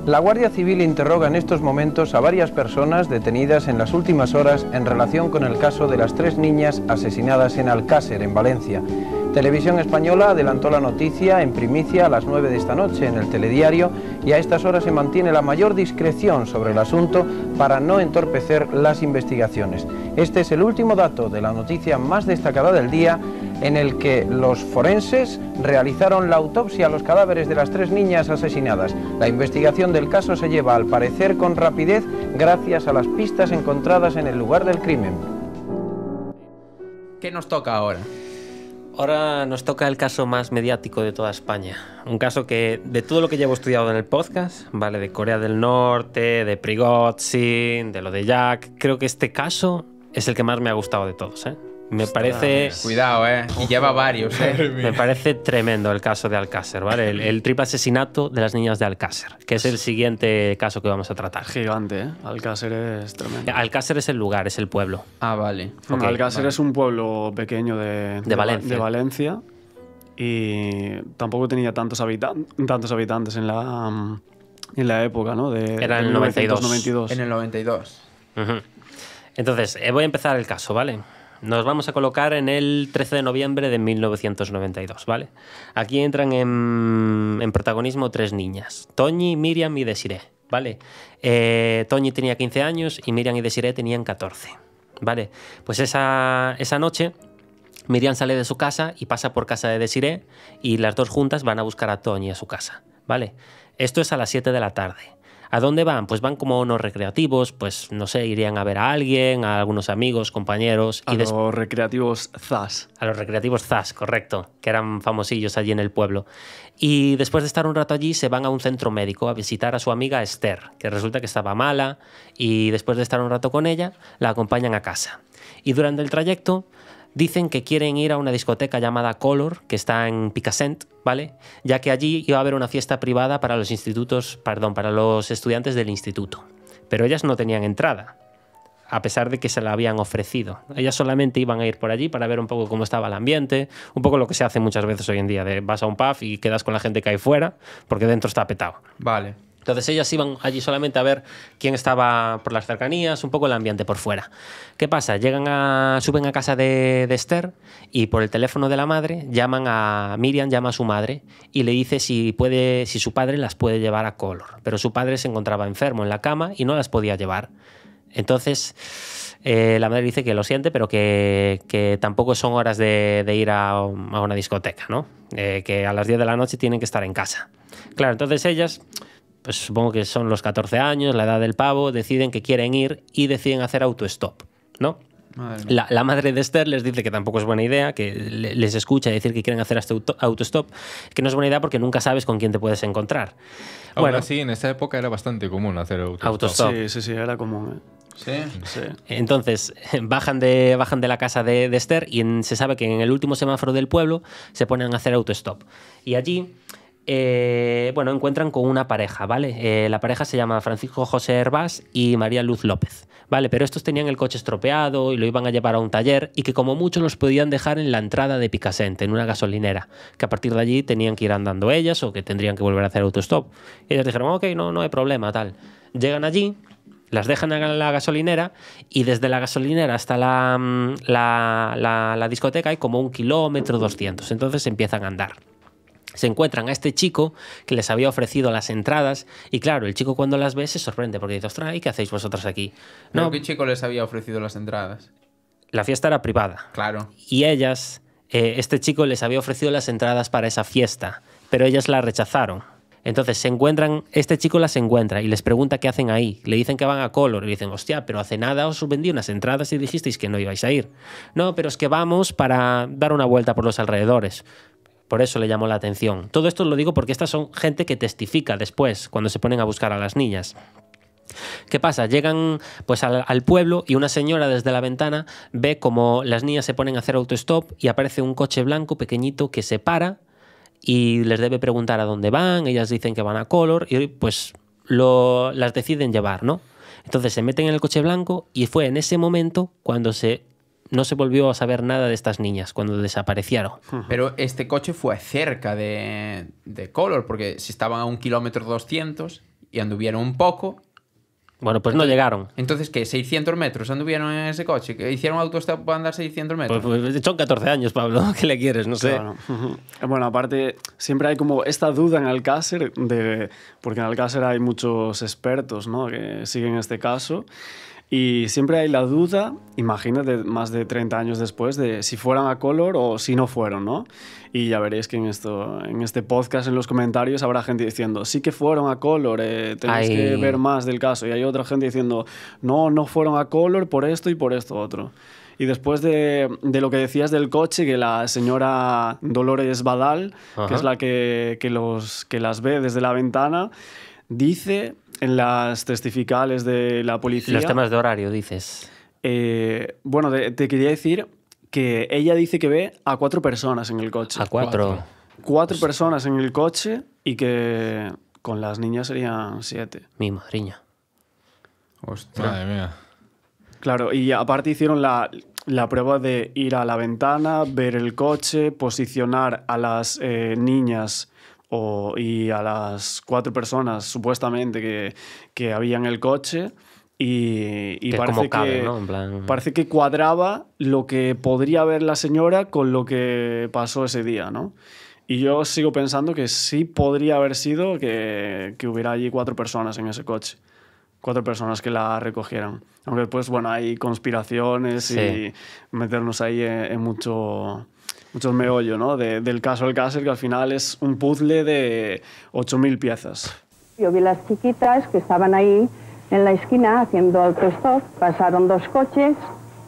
La Guardia Civil interroga en estos momentos a varias personas detenidas en las últimas horas en relación con el caso de las 3 niñas asesinadas en Alcácer, en Valencia. Televisión Española adelantó la noticia en primicia a las 9 de esta noche en el telediario y a estas horas se mantiene la mayor discreción sobre el asunto para no entorpecer las investigaciones. Este es el último dato de la noticia más destacada del día, en el que los forenses realizaron la autopsia a los cadáveres de las 3 niñas asesinadas. La investigación del caso se lleva, al parecer, con rapidez gracias a las pistas encontradas en el lugar del crimen. ¿Qué nos toca ahora? Ahora nos toca el caso más mediático de toda España. Un caso que, de todo lo que llevo estudiado en el podcast, ¿vale? De Corea del Norte, de Prigozhin, de lo de Jack, creo que este caso es el que más me ha gustado de todos, ¿eh? Me parece... Cuidado, Y lleva varios, Me parece tremendo el caso de Alcácer, ¿vale? El triple asesinato de las niñas de Alcácer, que es el siguiente caso que vamos a tratar. Gigante, ¿eh? Alcácer es tremendo. Alcácer es el lugar, es el pueblo. Ah, vale. Okay, Alcácer es un pueblo pequeño de Valencia y tampoco tenía tantos habitantes en la época, ¿no? Era en el 92. En el 92. Entonces, voy a empezar el caso, ¿vale? Nos vamos a colocar en el 13 de noviembre de 1992, ¿vale? Aquí entran en protagonismo 3 niñas, Toñi, Miriam y Desiree, ¿vale? Toñi tenía 15 años y Miriam y Desiree tenían 14, ¿vale? Pues esa noche Miriam sale de su casa y pasa por casa de Desiree y las dos juntas van a buscar a Toñi a su casa, ¿vale? Esto es a las 7 de la tarde. ¿A dónde van? Pues van como unos recreativos, pues no sé, irían a ver a alguien, a algunos amigos, compañeros. A los recreativos ZAS. A los recreativos ZAS, correcto, que eran famosillos allí en el pueblo. Y después de estar un rato allí se van a un centro médico a visitar a su amiga Esther, que resulta que estaba mala, y después de estar un rato con ella la acompañan a casa. Y durante el trayecto dicen que quieren ir a una discoteca llamada Color, que está en Picassent, ¿vale? Ya que allí iba a haber una fiesta privada para los estudiantes del instituto. Pero ellas no tenían entrada, a pesar de que se la habían ofrecido. Ellas solamente iban a ir por allí para ver un poco cómo estaba el ambiente, un poco lo que se hace muchas veces hoy en día, de vas a un pub y quedas con la gente que hay fuera, porque dentro está petado. Vale. Entonces ellas iban allí solamente a ver quién estaba por las cercanías, un poco el ambiente por fuera. ¿Qué pasa? Suben a casa de Esther y por el teléfono de la madre Miriam llama a su madre y le dice si su padre las puede llevar a Color. Pero su padre se encontraba enfermo en la cama y no las podía llevar. Entonces la madre dice que lo siente, pero que tampoco son horas de ir a una discoteca, ¿no? Que a las 10 de la noche tienen que estar en casa. Claro, entonces ellas, pues supongo que son los 14 años, la edad del pavo, deciden que quieren ir y deciden hacer autostop, ¿no? La madre de Esther les dice que tampoco es buena idea, que les escucha decir que quieren hacer autostop, que no es buena idea porque nunca sabes con quién te puedes encontrar. Bueno, sí, en esa época era bastante común hacer autostop. Sí, era común, ¿Sí? Sí. Entonces bajan de la casa de Esther y se sabe que en el último semáforo del pueblo se ponen a hacer autostop. Y allí encuentran con una pareja, ¿vale? La pareja se llama Francisco José Hervás y María Luz López, ¿vale? Pero estos tenían el coche estropeado y lo iban a llevar a un taller y que como mucho los podían dejar en la entrada de Picassent, en una gasolinera, que a partir de allí tenían que ir andando ellas o que tendrían que volver a hacer autostop. Y ellas dijeron, ok, no hay problema, tal. Llegan allí, las dejan en la gasolinera y desde la gasolinera hasta la discoteca hay como 1,2 kilómetros. Entonces empiezan a andar. Se encuentran a este chico que les había ofrecido las entradas y claro, el chico cuando las ve se sorprende porque dice, ostras, ¿y qué hacéis vosotros aquí? ¿Pero qué chico les había ofrecido las entradas? La fiesta era privada. Claro. Y ellas, este chico les había ofrecido las entradas para esa fiesta, pero ellas la rechazaron. Entonces este chico las encuentra y les pregunta qué hacen ahí. Le dicen que van a Color y dicen, hostia, pero hace nada os vendí unas entradas y dijisteis que no ibais a ir. No, pero es que vamos para dar una vuelta por los alrededores. Por eso le llamó la atención. Todo esto lo digo porque estas son gente que testifica después, cuando se ponen a buscar a las niñas. ¿Qué pasa? Llegan pues al pueblo y una señora desde la ventana ve como las niñas se ponen a hacer autostop y aparece un coche blanco pequeñito que se para y les debe preguntar a dónde van. Ellas dicen que van a Color y pues las deciden llevar, ¿no? Entonces se meten en el coche blanco y fue en ese momento cuando no se volvió a saber nada de estas niñas, cuando desaparecieron. Pero este coche fue cerca de Color, porque si estaban a 1,2 kilómetros y anduvieron un poco. Bueno, pues no llegaron. Entonces, ¿qué? ¿600 metros anduvieron en ese coche? ¿Que hicieron autostop para andar 600 metros? Pues son 14 años, Pablo. ¿Qué le quieres? No sé. Claro. Bueno, aparte, siempre hay como esta duda en Alcácer, porque en Alcácer hay muchos expertos, ¿no?, que siguen este caso. Y siempre hay la duda, imagínate, más de 30 años después, de si fueran a color o si no fueron, ¿no? Y ya veréis que en este podcast, en los comentarios, habrá gente diciendo, sí que fueron a color, tenéis que ver más del caso. Y hay otra gente diciendo, no fueron a color por esto y por esto otro. Y después de lo que decías del coche, que la señora Dolores Badal, que es la que las ve desde la ventana, dice en las testificales de la policía... Los temas de horario, dices. Bueno, te quería decir que ella dice que ve a 4 personas en el coche. A 4. 4 personas en el coche y que con las niñas serían 7. Mi madriña. Ostras. Madre mía. Claro, y aparte hicieron la prueba de ir a la ventana, ver el coche, posicionar a las niñas y a las 4 personas supuestamente que había en el coche y parece, cabe, ¿no? En plan... parece que cuadraba lo que podría ver la señora con lo que pasó ese día, ¿no? Y yo sigo pensando que sí podría haber sido que hubiera allí 4 personas en ese coche. 4 personas que la recogieran. Aunque después, bueno, hay conspiraciones y meternos ahí en mucho meollo, ¿no? Del caso Alcácer, que al final es un puzzle de 8.000 piezas. Yo vi las chiquitas que estaban ahí en la esquina haciendo autostop, pasaron 2 coches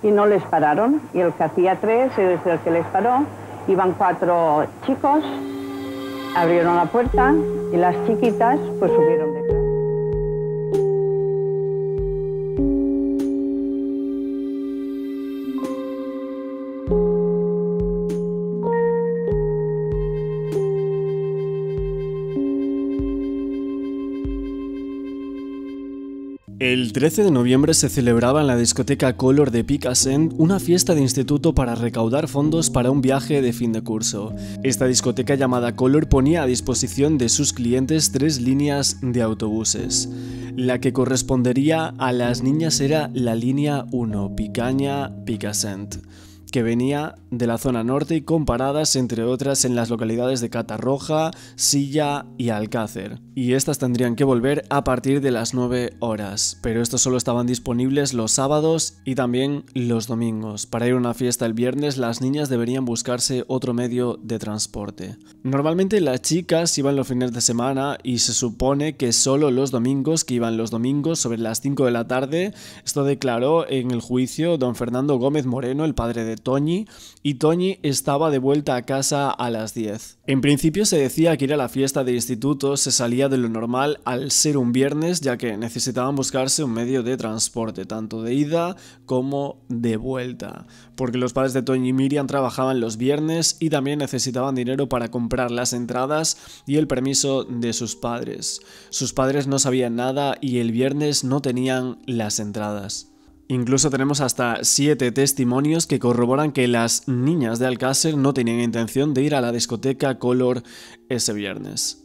y no les pararon. Y el que hacía 3 es el que les paró. Iban 4 chicos, abrieron la puerta y las chiquitas pues subieron detrás. El 13 de noviembre se celebraba en la discoteca Color de Picassent una fiesta de instituto para recaudar fondos para un viaje de fin de curso. Esta discoteca llamada Color ponía a disposición de sus clientes 3 líneas de autobuses. La que correspondería a las niñas era la línea 1, Picaña-Picassent, que venía de la zona norte y con paradas, entre otras, en las localidades de Catarroja, Silla y Alcácer. Y estas tendrían que volver a partir de las 9 horas, pero estos solo estaban disponibles los sábados y también los domingos. Para ir a una fiesta el viernes, las niñas deberían buscarse otro medio de transporte. Normalmente las chicas iban los fines de semana y se supone que solo los domingos, que iban los domingos sobre las 5 de la tarde. Esto declaró en el juicio don Fernando Gómez Moreno, el padre de Toñi, y Toñi estaba de vuelta a casa a las 10. En principio se decía que ir a la fiesta de instituto se salía de lo normal al ser un viernes, ya que necesitaban buscarse un medio de transporte, tanto de ida como de vuelta, porque los padres de Toñi y Miriam trabajaban los viernes y también necesitaban dinero para comprar las entradas y el permiso de sus padres. Sus padres no sabían nada y el viernes no tenían las entradas. Incluso tenemos hasta 7 testimonios que corroboran que las niñas de Alcácer no tenían intención de ir a la discoteca Color ese viernes.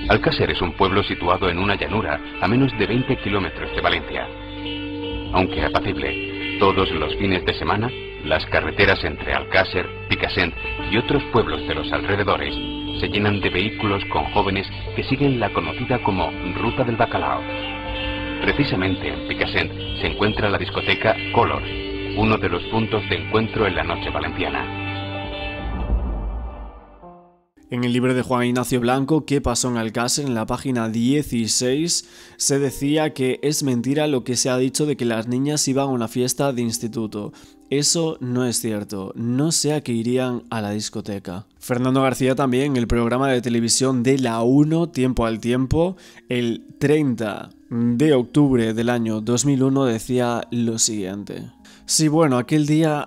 Alcácer es un pueblo situado en una llanura a menos de 20 kilómetros de Valencia. Aunque apacible, todos los fines de semana, las carreteras entre Alcácer, Picassent y otros pueblos de los alrededores se llenan de vehículos con jóvenes que siguen la conocida como Ruta del Bacalao. Precisamente en Picassent se encuentra la discoteca Color, uno de los puntos de encuentro en la noche valenciana. En el libro de Juan Ignacio Blanco, ¿Qué pasó en Alcácer?, en la página 16, se decía que es mentira lo que se ha dicho de que las niñas iban a una fiesta de instituto. Eso no es cierto, no sé a qué irían a la discoteca. Fernando García también, en el programa de televisión de La 1, Tiempo al Tiempo, el 30 de octubre del año 2001 decía lo siguiente. Sí, bueno, aquel día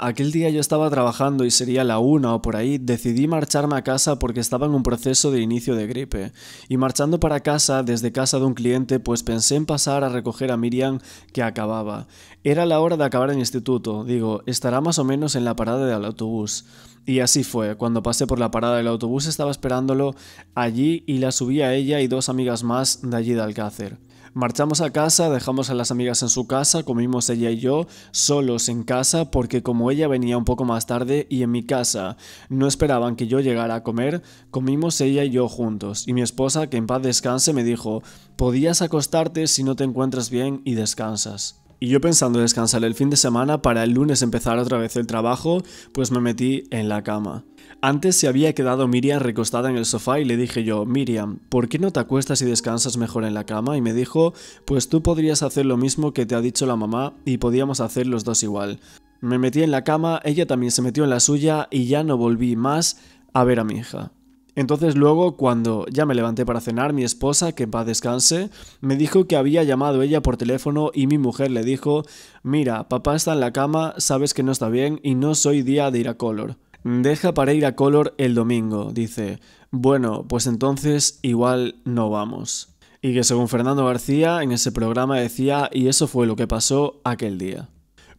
yo estaba trabajando y sería la 1 o por ahí, decidí marcharme a casa porque estaba en un proceso de inicio de gripe. Y marchando para casa, desde casa de un cliente, pues pensé en pasar a recoger a Miriam, que acababa. Era la hora de acabar el instituto, digo, estará más o menos en la parada del autobús. Y así fue, cuando pasé por la parada del autobús estaba esperándolo allí y la subí a ella y 2 amigas más de allí de Alcácer. Marchamos a casa, dejamos a las amigas en su casa, comimos ella y yo solos en casa porque como ella venía un poco más tarde y en mi casa no esperaban que yo llegara a comer, comimos ella y yo juntos. Y mi esposa, que en paz descanse, me dijo, podías acostarte si no te encuentras bien y descansas. Y yo pensando descansar el fin de semana para el lunes empezar otra vez el trabajo, pues me metí en la cama. Antes se había quedado Miriam recostada en el sofá y le dije yo, Miriam, ¿por qué no te acuestas y descansas mejor en la cama? Y me dijo, pues tú podrías hacer lo mismo que te ha dicho la mamá y podíamos hacer los dos igual. Me metí en la cama, ella también se metió en la suya y ya no volví más a ver a mi hija. Entonces luego, cuando ya me levanté para cenar, mi esposa, que en paz descanse, me dijo que había llamado ella por teléfono y mi mujer le dijo, mira, papá está en la cama, sabes que no está bien y no soy día de ir a Color. Deja para ir a Color el domingo, dice. Bueno, pues entonces igual no vamos. Y que según Fernando García, en ese programa decía, y eso fue lo que pasó aquel día.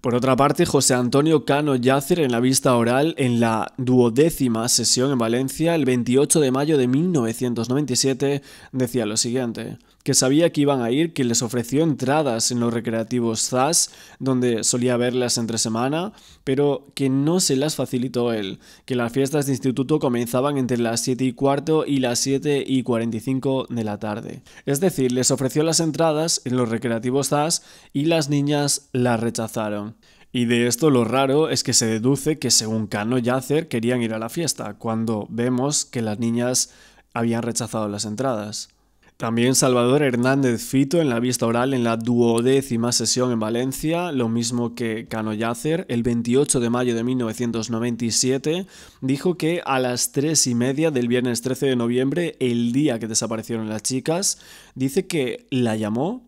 Por otra parte, José Antonio Cano Llàcer, en la vista oral en la 12ª sesión en Valencia, el 28 de mayo de 1997, decía lo siguiente, que sabía que iban a ir, que les ofreció entradas en los recreativos ZAS, donde solía verlas entre semana, pero que no se las facilitó él, que las fiestas de instituto comenzaban entre las 7:15 y las 7:45 de la tarde. Es decir, les ofreció las entradas en los recreativos ZAS y las niñas las rechazaron. Y de esto lo raro es que se deduce que según Cano Llàcer querían ir a la fiesta, cuando vemos que las niñas habían rechazado las entradas. También Salvador Hernández Fito en la vista oral en la 12ª sesión en Valencia, lo mismo que Cano Llàcer, el 28 de mayo de 1997, dijo que a las 3:30 del viernes 13 de noviembre, el día que desaparecieron las chicas, dice que la llamó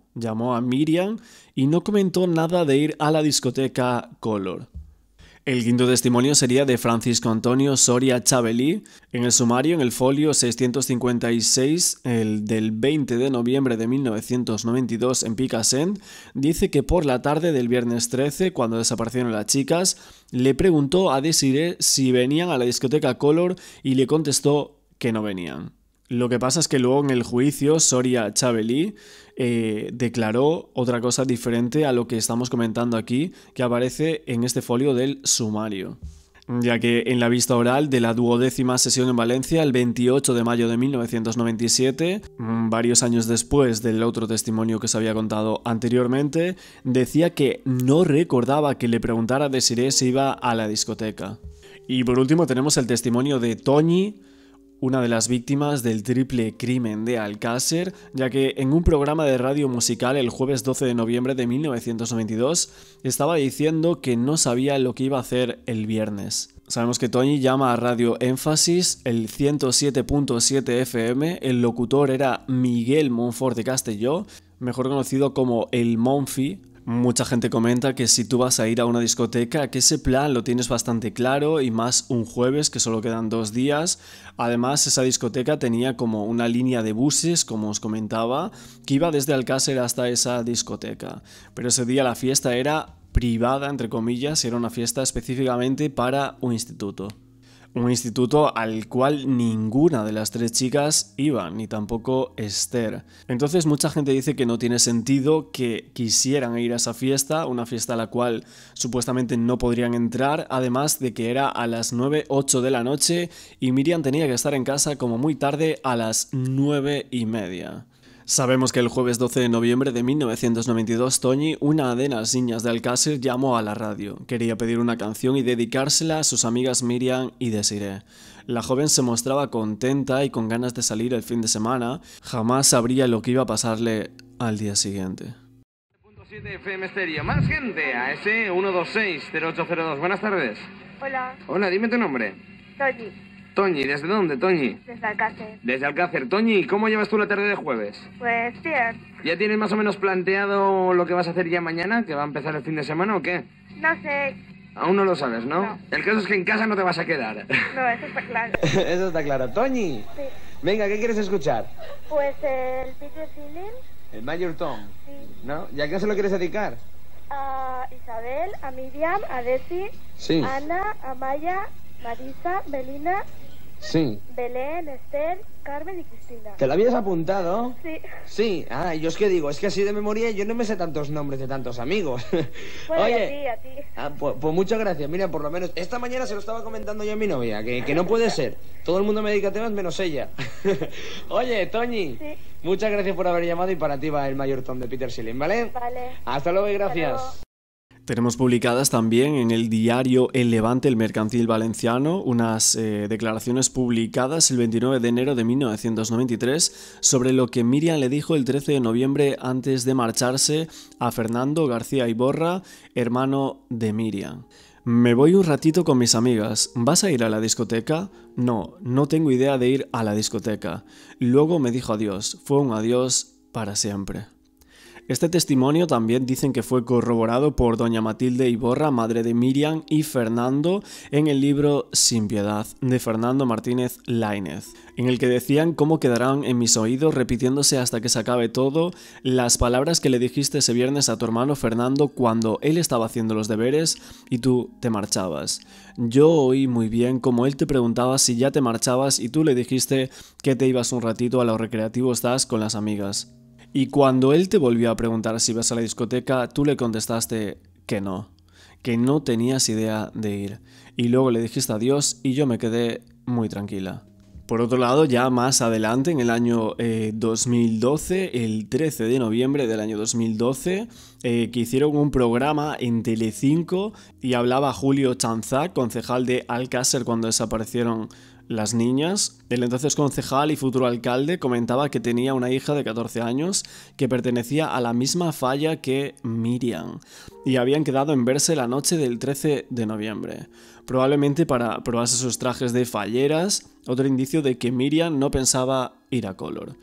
a Miriam y no comentó nada de ir a la discoteca Color. El quinto testimonio sería de Francisco Antonio Soria Chabelí. En el sumario, en el folio 656, el del 20 de noviembre de 1992 en Picassent, dice que por la tarde del viernes 13, cuando desaparecieron las chicas, le preguntó a Desiree si venían a la discoteca Color y le contestó que no venían. Lo que pasa es que luego en el juicio Soria Chabelí declaró otra cosa diferente a lo que estamos comentando aquí, que aparece en este folio del sumario. Ya que en la vista oral de la 12ª sesión en Valencia, el 28 de mayo de 1997, varios años después del otro testimonio que se había contado anteriormente, decía que no recordaba que le preguntara a Desiree si iba a la discoteca. Y por último tenemos el testimonio de Toñi, una de las víctimas del triple crimen de Alcácer, ya que en un programa de radio musical el jueves 12 de noviembre de 1992 estaba diciendo que no sabía lo que iba a hacer el viernes. Sabemos que Toñi llama a Radio Énfasis, el 107.7 FM, el locutor era Miguel Monfort de Castelló, mejor conocido como el Monfi. Mucha gente comenta que si tú vas a ir a una discoteca, que ese plan lo tienes bastante claro y más un jueves que solo quedan 2 días. Además, esa discoteca tenía como una línea de buses, como os comentaba, que iba desde Alcácer hasta esa discoteca. Pero ese día la fiesta era privada, entre comillas, era una fiesta específicamente para un instituto. Un instituto al cual ninguna de las 3 chicas iba, ni tampoco Esther. Entonces mucha gente dice que no tiene sentido que quisieran ir a esa fiesta, una fiesta a la cual supuestamente no podrían entrar, además de que era a las 9:08 de la noche y Miriam tenía que estar en casa como muy tarde a las 9:30. Sabemos que el jueves 12 de noviembre de 1992, Toñi, una de las niñas de Alcácer, llamó a la radio. Quería pedir una canción y dedicársela a sus amigas Miriam y Desiree. La joven se mostraba contenta y con ganas de salir el fin de semana. Jamás sabría lo que iba a pasarle al día siguiente. 7 FM Stereo. Más gente a ese 126-0802. Buenas tardes. Hola. Hola, dime tu nombre. Toñi. Toñi, ¿desde dónde, Toñi? Desde Alcácer. Desde Alcácer. Toñi, ¿cómo llevas tú la tarde de jueves? Pues bien. ¿Ya tienes más o menos planteado lo que vas a hacer ya mañana? ¿Que va a empezar el fin de semana o qué? No sé. Aún no lo sabes, ¿no? No. El caso es que en casa no te vas a quedar. No, eso está claro. Eso está claro. Toñi, Sí. venga, ¿qué quieres escuchar? Pues el Peter Sealing, El Major Tom, sí. ¿no? ¿Y a quién se lo quieres dedicar? A Isabel, a Miriam, a Desi, Sí. Ana, Amaya, Marisa, Melina, Sí. Belén, Esther, Carmen y Cristina. ¿Te lo habías apuntado? Sí. Sí. Ah, yo es que digo, es que así de memoria yo no me sé tantos nombres de tantos amigos. Bueno, Oye. y a ti. Pues muchas gracias. Mira, por lo menos esta mañana se lo estaba comentando yo a mi novia, que no puede ser. Todo el mundo me dedica a temas menos ella. Oye, Toñi, Sí. muchas gracias por haber llamado y para ti va el Major Tom de Peter Sealing, ¿vale? Vale. Hasta luego y gracias. Hasta luego. Tenemos publicadas también en el diario El Levante, el Mercantil Valenciano, unas declaraciones publicadas el 29 de enero de 1993 sobre lo que Miriam le dijo el 13 de noviembre antes de marcharse a Fernando García Iborra, hermano de Miriam. Me voy un ratito con mis amigas. ¿Vas a ir a la discoteca? No, no tengo idea de ir a la discoteca. Luego me dijo adiós. Fue un adiós para siempre. Este testimonio también dicen que fue corroborado por doña Matilde Iborra, madre de Miriam y Fernando, en el libro Sin Piedad, de Fernando Martínez Laínez, en el que decían cómo quedarán en mis oídos repitiéndose hasta que se acabe todo las palabras que le dijiste ese viernes a tu hermano Fernando cuando él estaba haciendo los deberes y tú te marchabas. Yo oí muy bien cómo él te preguntaba si ya te marchabas y tú le dijiste que te ibas un ratito a los recreativos DAS con las amigas. Y cuando él te volvió a preguntar si ibas a la discoteca, tú le contestaste que no tenías idea de ir. Y luego le dijiste adiós y yo me quedé muy tranquila. Por otro lado, ya más adelante, en el año 2012, el 13 de noviembre del año 2012, que hicieron un programa en Telecinco y hablaba Julio Chanzá, concejal de Alcácer cuando desaparecieron las niñas. El entonces concejal y futuro alcalde comentaba que tenía una hija de 14 años que pertenecía a la misma falla que Miriam y habían quedado en verse la noche del 13 de noviembre, probablemente para probarse sus trajes de falleras, otro indicio de que Miriam no pensaba ir a Color.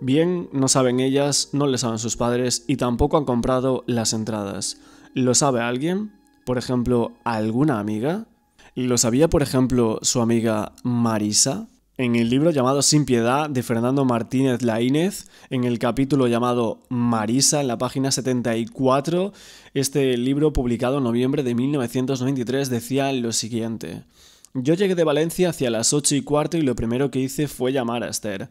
Bien, no saben ellas, no le saben sus padres y tampoco han comprado las entradas. ¿Lo sabe alguien? Por ejemplo, ¿alguna amiga? ¿Lo sabía, por ejemplo, su amiga Marisa? En el libro llamado Sin Piedad, de Fernando Martínez Laínez, en el capítulo llamado Marisa, en la página 74, este libro publicado en noviembre de 1993 decía lo siguiente: yo llegué de Valencia hacia las 8:15 y lo primero que hice fue llamar a Esther.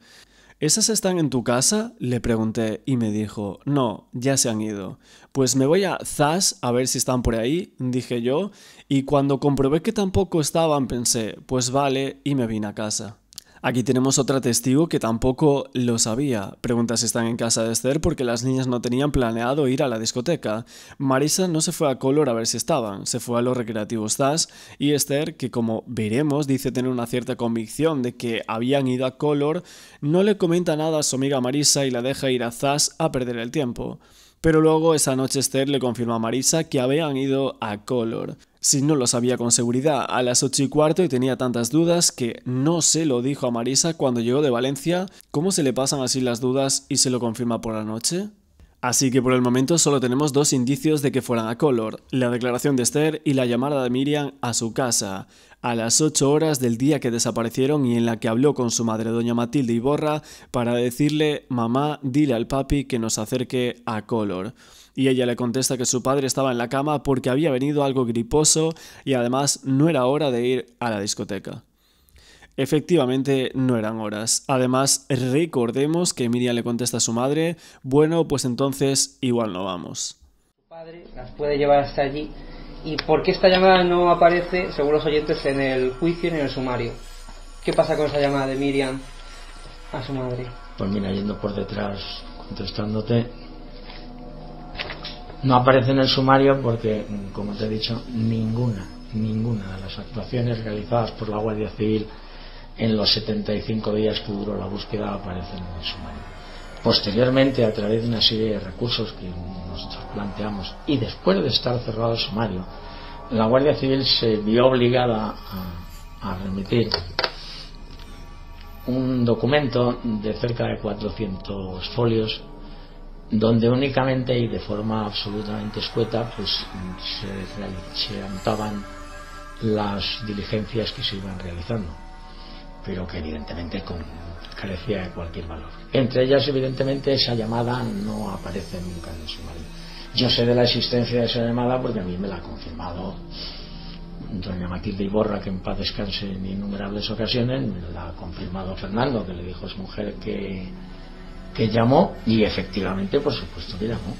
¿Esas están en tu casa?, le pregunté y me dijo, no, ya se han ido. Pues me voy a Zas a ver si están por ahí, dije yo, y cuando comprobé que tampoco estaban pensé, pues vale, y me vine a casa. Aquí tenemos otra testigo que tampoco lo sabía. Pregunta si están en casa de Esther porque las niñas no tenían planeado ir a la discoteca. Marisa no se fue a Color a ver si estaban, se fue a los recreativos ZAS y Esther, que como veremos dice tener una cierta convicción de que habían ido a Color, no le comenta nada a su amiga Marisa y la deja ir a ZAS a perder el tiempo. Pero luego esa noche Esther le confirma a Marisa que habían ido a Color. Si no lo sabía con seguridad a las 8:15 y tenía tantas dudas que no se lo dijo a Marisa cuando llegó de Valencia, ¿cómo se le pasan así las dudas y se lo confirma por la noche? Así que por el momento solo tenemos dos indicios de que fueran a Color, la declaración de Esther y la llamada de Miriam a su casa, a las 8 horas del día que desaparecieron y en la que habló con su madre doña Matilde Iborra para decirle, mamá, dile al papi que nos acerque a Color. Y ella le contesta que su padre estaba en la cama porque había venido algo griposo y además no era hora de ir a la discoteca. Efectivamente, no eran horas. Además, recordemos que Miriam le contesta a su madre, bueno, pues entonces igual no vamos. Su padre las puede llevar hasta allí. ¿Y por qué esta llamada no aparece, según los oyentes, en el juicio ni en el sumario? ¿Qué pasa con esa llamada de Miriam a su madre? Pues mira, yendo por detrás, contestándote, no aparece en el sumario porque, como te he dicho, ninguna de las actuaciones realizadas por la Guardia Civil en los 75 días que duró la búsqueda aparecen en el sumario. Posteriormente, a través de una serie de recursos que nosotros planteamos y después de estar cerrado el sumario, la Guardia Civil se vio obligada a remitir un documento de cerca de 400 folios donde únicamente y de forma absolutamente escueta pues se anotaban las diligencias que se iban realizando, pero que evidentemente carecía de cualquier valor. Entre ellas, evidentemente, esa llamada no aparece nunca en el sumario. Yo sé de la existencia de esa llamada porque a mí me la ha confirmado doña Matilde Iborra, que en paz descanse, en innumerables ocasiones. Me la ha confirmado Fernando, que le dijo a su mujer que llamó, y efectivamente, por supuesto, que llamó.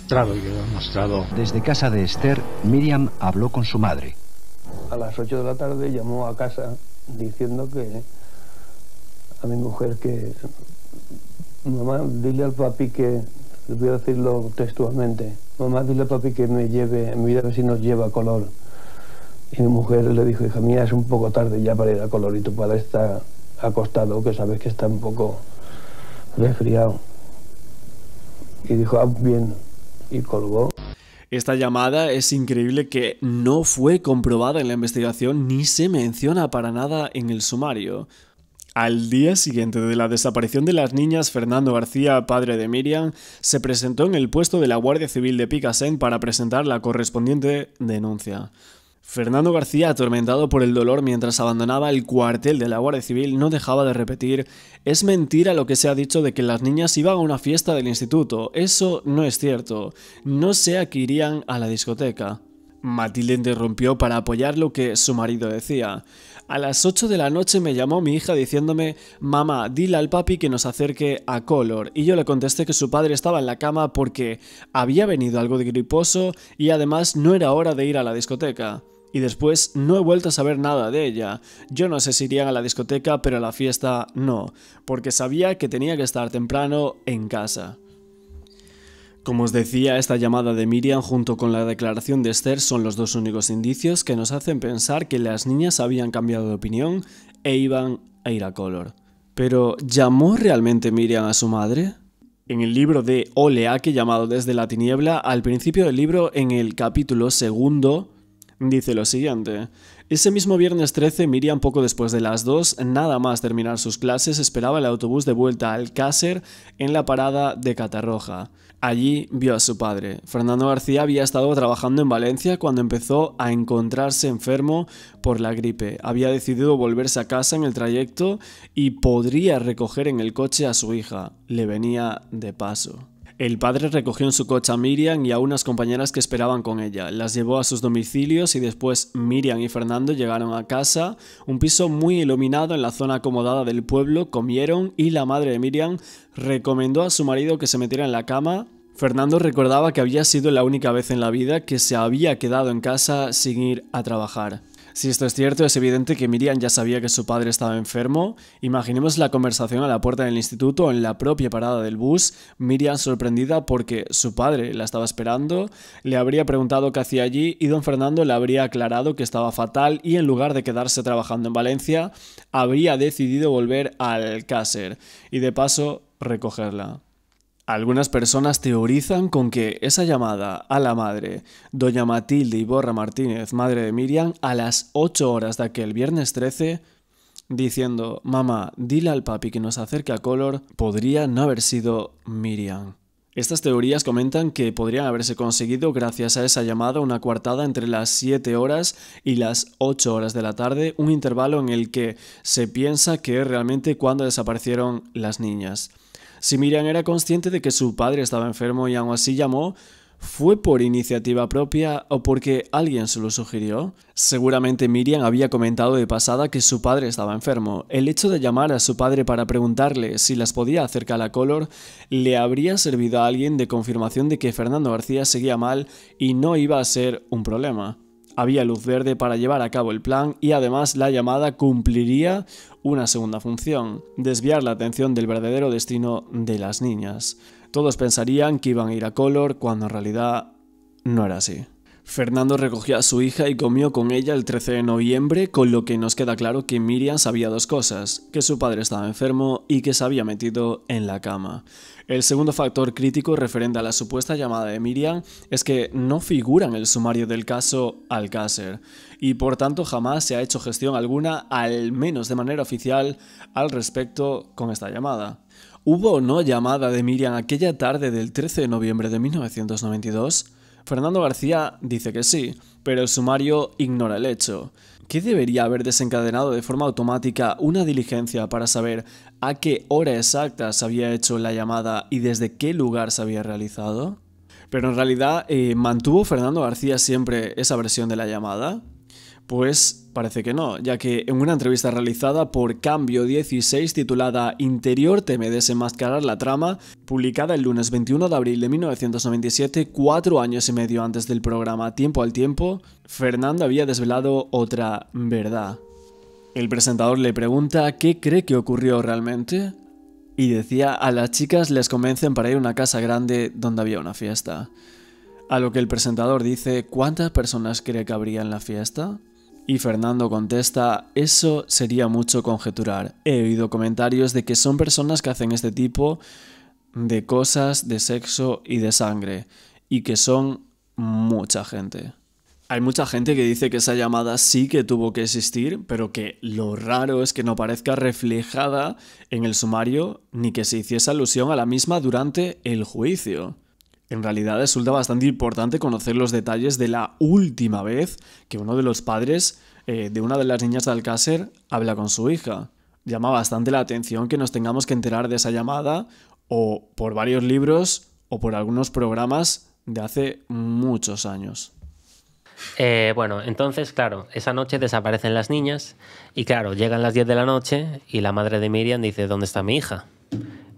Claro, y quedó demostrado. Desde casa de Esther, Miriam habló con su madre. A las 8 de la tarde llamó a casa diciendo que a mi mujer que mamá, dile al papi que, le voy a decirlo textualmente, mamá, dile al papi que mira a ver si nos lleva a Color. Y mi mujer le dijo, hija mía, es un poco tarde ya para ir a Color y tu padre está acostado, que sabes que está un poco resfriado. Y dijo, bien, y colgó. Esta llamada es increíble que no fue comprobada en la investigación ni se menciona para nada en el sumario. Al día siguiente de la desaparición de las niñas, Fernando García, padre de Miriam, se presentó en el puesto de la Guardia Civil de Picassent para presentar la correspondiente denuncia. Fernando García, atormentado por el dolor mientras abandonaba el cuartel de la Guardia Civil, no dejaba de repetir: es mentira lo que se ha dicho de que las niñas iban a una fiesta del instituto, eso no es cierto, no sea que irían a la discoteca. Matilde interrumpió para apoyar lo que su marido decía. A las 8 de la noche me llamó mi hija diciéndome: mamá, dile al papi que nos acerque a Color, y yo le contesté que su padre estaba en la cama porque había venido algo de griposo y además no era hora de ir a la discoteca. Y después no he vuelto a saber nada de ella. Yo no sé si irían a la discoteca, pero a la fiesta no, porque sabía que tenía que estar temprano en casa. Como os decía, esta llamada de Miriam junto con la declaración de Esther son los dos únicos indicios que nos hacen pensar que las niñas habían cambiado de opinión e iban a ir a Color. Pero, ¿llamó realmente Miriam a su madre? En el libro de Oleaque, llamado Desde la Tiniebla, al principio del libro, en el capítulo 2, dice lo siguiente: ese mismo viernes 13, Miriam, poco después de las 2, nada más terminar sus clases, esperaba el autobús de vuelta al Alcácer en la parada de Catarroja. Allí vio a su padre. Fernando García había estado trabajando en Valencia cuando empezó a encontrarse enfermo por la gripe. Había decidido volverse a casa en el trayecto y podría recoger en el coche a su hija. Le venía de paso. El padre recogió en su coche a Miriam y a unas compañeras que esperaban con ella. Las llevó a sus domicilios y después Miriam y Fernando llegaron a casa, un piso muy iluminado en la zona acomodada del pueblo, comieron y la madre de Miriam recomendó a su marido que se metiera en la cama. Fernando recordaba que había sido la única vez en la vida que se había quedado en casa sin ir a trabajar. Si esto es cierto, es evidente que Miriam ya sabía que su padre estaba enfermo. Imaginemos la conversación a la puerta del instituto o en la propia parada del bus. Miriam, sorprendida porque su padre la estaba esperando, le habría preguntado qué hacía allí y don Fernando le habría aclarado que estaba fatal y en lugar de quedarse trabajando en Valencia, habría decidido volver al Alcácer y de paso recogerla. Algunas personas teorizan con que esa llamada a la madre, doña Matilde Iborra Martínez, madre de Miriam, a las 8 horas de aquel viernes 13, diciendo: mamá, dile al papi que nos acerque a Color, podría no haber sido Miriam. Estas teorías comentan que podrían haberse conseguido gracias a esa llamada una coartada entre las 7 horas y las 8 horas de la tarde, un intervalo en el que se piensa que es realmente cuando desaparecieron las niñas. Si Miriam era consciente de que su padre estaba enfermo y aún así llamó, ¿fue por iniciativa propia o porque alguien se lo sugirió? Seguramente Miriam había comentado de pasada que su padre estaba enfermo. El hecho de llamar a su padre para preguntarle si las podía acercar a Color le habría servido a alguien de confirmación de que Fernando García seguía mal y no iba a ser un problema. Había luz verde para llevar a cabo el plan y además la llamada cumpliría una segunda función: desviar la atención del verdadero destino de las niñas. Todos pensarían que iban a ir a Color cuando en realidad no era así. Fernando recogió a su hija y comió con ella el 13 de noviembre, con lo que nos queda claro que Miriam sabía dos cosas, que su padre estaba enfermo y que se había metido en la cama. El segundo factor crítico referente a la supuesta llamada de Miriam es que no figura en el sumario del caso Alcácer y por tanto jamás se ha hecho gestión alguna, al menos de manera oficial, al respecto con esta llamada. ¿Hubo o no llamada de Miriam aquella tarde del 13 de noviembre de 1992? Fernando García dice que sí, pero el sumario ignora el hecho. ¿Qué debería haber desencadenado de forma automática una diligencia para saber a qué hora exacta se había hecho la llamada y desde qué lugar se había realizado? Pero en realidad, ¿mantuvo Fernando García siempre esa versión de la llamada? Pues parece que no, ya que en una entrevista realizada por Cambio 16 titulada Interior teme desenmascarar la trama, publicada el lunes 21 de abril de 1997, 4 años y medio antes del programa Tiempo al Tiempo, Fernando había desvelado otra verdad. El presentador le pregunta qué cree que ocurrió realmente y decía: a las chicas les convencen para ir a una casa grande donde había una fiesta. A lo que el presentador dice: ¿cuántas personas cree que habría en la fiesta? Y Fernando contesta: eso sería mucho conjeturar. He oído comentarios de que son personas que hacen este tipo de cosas de sexo y de sangre, y que son mucha gente. Hay mucha gente que dice que esa llamada sí que tuvo que existir, pero que lo raro es que no parezca reflejada en el sumario ni que se hiciese alusión a la misma durante el juicio. En realidad resulta bastante importante conocer los detalles de la última vez que uno de los padres de una de las niñas de Alcácer habla con su hija. Llama bastante la atención que nos tengamos que enterar de esa llamada o por varios libros o por algunos programas de hace muchos años. Bueno, entonces, claro, esa noche desaparecen las niñas y claro, llegan las 10 de la noche y la madre de Miriam dice: ¿dónde está mi hija?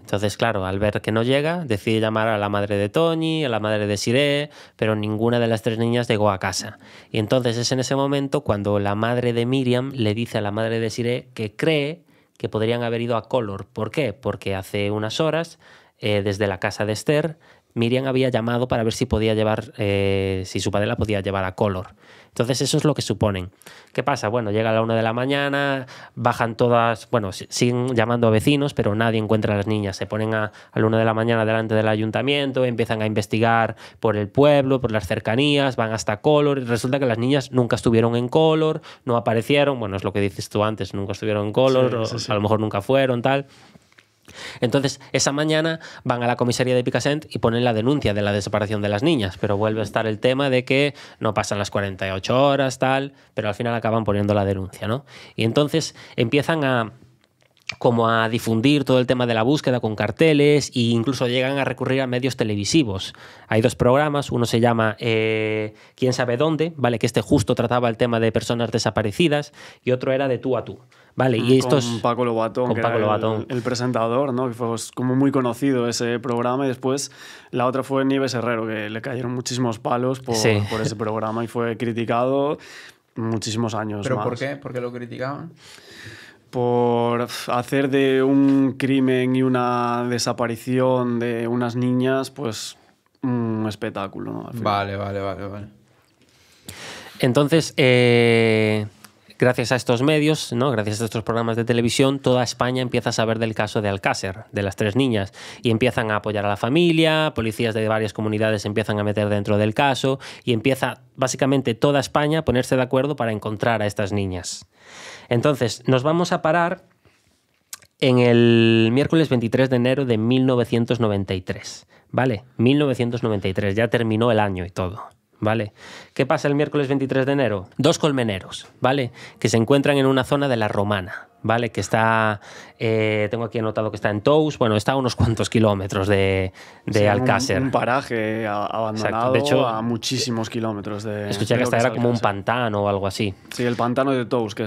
Entonces, claro, al ver que no llega, decide llamar a la madre de Toñi, a la madre de Siré, pero ninguna de las tres niñas llegó a casa. Y entonces es en ese momento cuando la madre de Miriam le dice a la madre de Siré que cree que podrían haber ido a Color. ¿Por qué? Porque hace unas horas, desde la casa de Esther, Miriam había llamado para ver si podía llevar, si su padre la podía llevar a Color. Entonces eso es lo que suponen. ¿Qué pasa? Bueno, llega a la 1 de la mañana, bajan todas, bueno, siguen llamando a vecinos, pero nadie encuentra a las niñas. Se ponen a la 1 de la mañana delante del ayuntamiento, empiezan a investigar por el pueblo, por las cercanías, van hasta Color y resulta que las niñas nunca estuvieron en Color, no aparecieron, bueno, es lo que dices tú antes, nunca estuvieron en Color, sí. A lo mejor nunca fueron, tal. Entonces, esa mañana van a la comisaría de Picassent y ponen la denuncia de la desaparición de las niñas, pero vuelve a estar el tema de que no pasan las 48 horas, tal, pero al final acaban poniendo la denuncia, ¿no? Y entonces empiezan a difundir todo el tema de la búsqueda con carteles e incluso llegan a recurrir a medios televisivos. Hay dos programas, uno se llama ¿Quién sabe dónde? ¿Vale? Que este justo trataba el tema de personas desaparecidas y otro era De tú a tú. Vale, y estos con Paco Lobatón, que era el presentador, ¿no? Que fue como muy conocido ese programa, y después la otra fue Nieves Herrero, que le cayeron muchísimos palos por ese programa y fue criticado muchísimos años. ¿Pero más. por qué? ¿Por qué lo criticaban? Por hacer de un crimen y una desaparición de unas niñas, pues un espectáculo, ¿no? Vale. Entonces, gracias a estos medios, ¿no? Gracias a estos programas de televisión, toda España empieza a saber del caso de Alcácer, de las tres niñas, y empiezan a apoyar a la familia, policías de varias comunidades se empiezan a meter dentro del caso, y empieza básicamente toda España a ponerse de acuerdo para encontrar a estas niñas. Entonces, nos vamos a parar en el miércoles 23 de enero de 1993, ¿vale? 1993, ya terminó el año y todo. ¿Vale? ¿Qué pasa el miércoles 23 de enero? Dos colmeneros, ¿vale? Que se encuentran en una zona de la Romana, ¿vale? Que está, tengo aquí anotado que está en Tous, bueno, está a unos cuantos kilómetros de Alcácer. Un paraje abandonado. De hecho, a muchísimos kilómetros de... Escuché que hasta era como un pantano o algo así. Sí, el pantano de Tous, que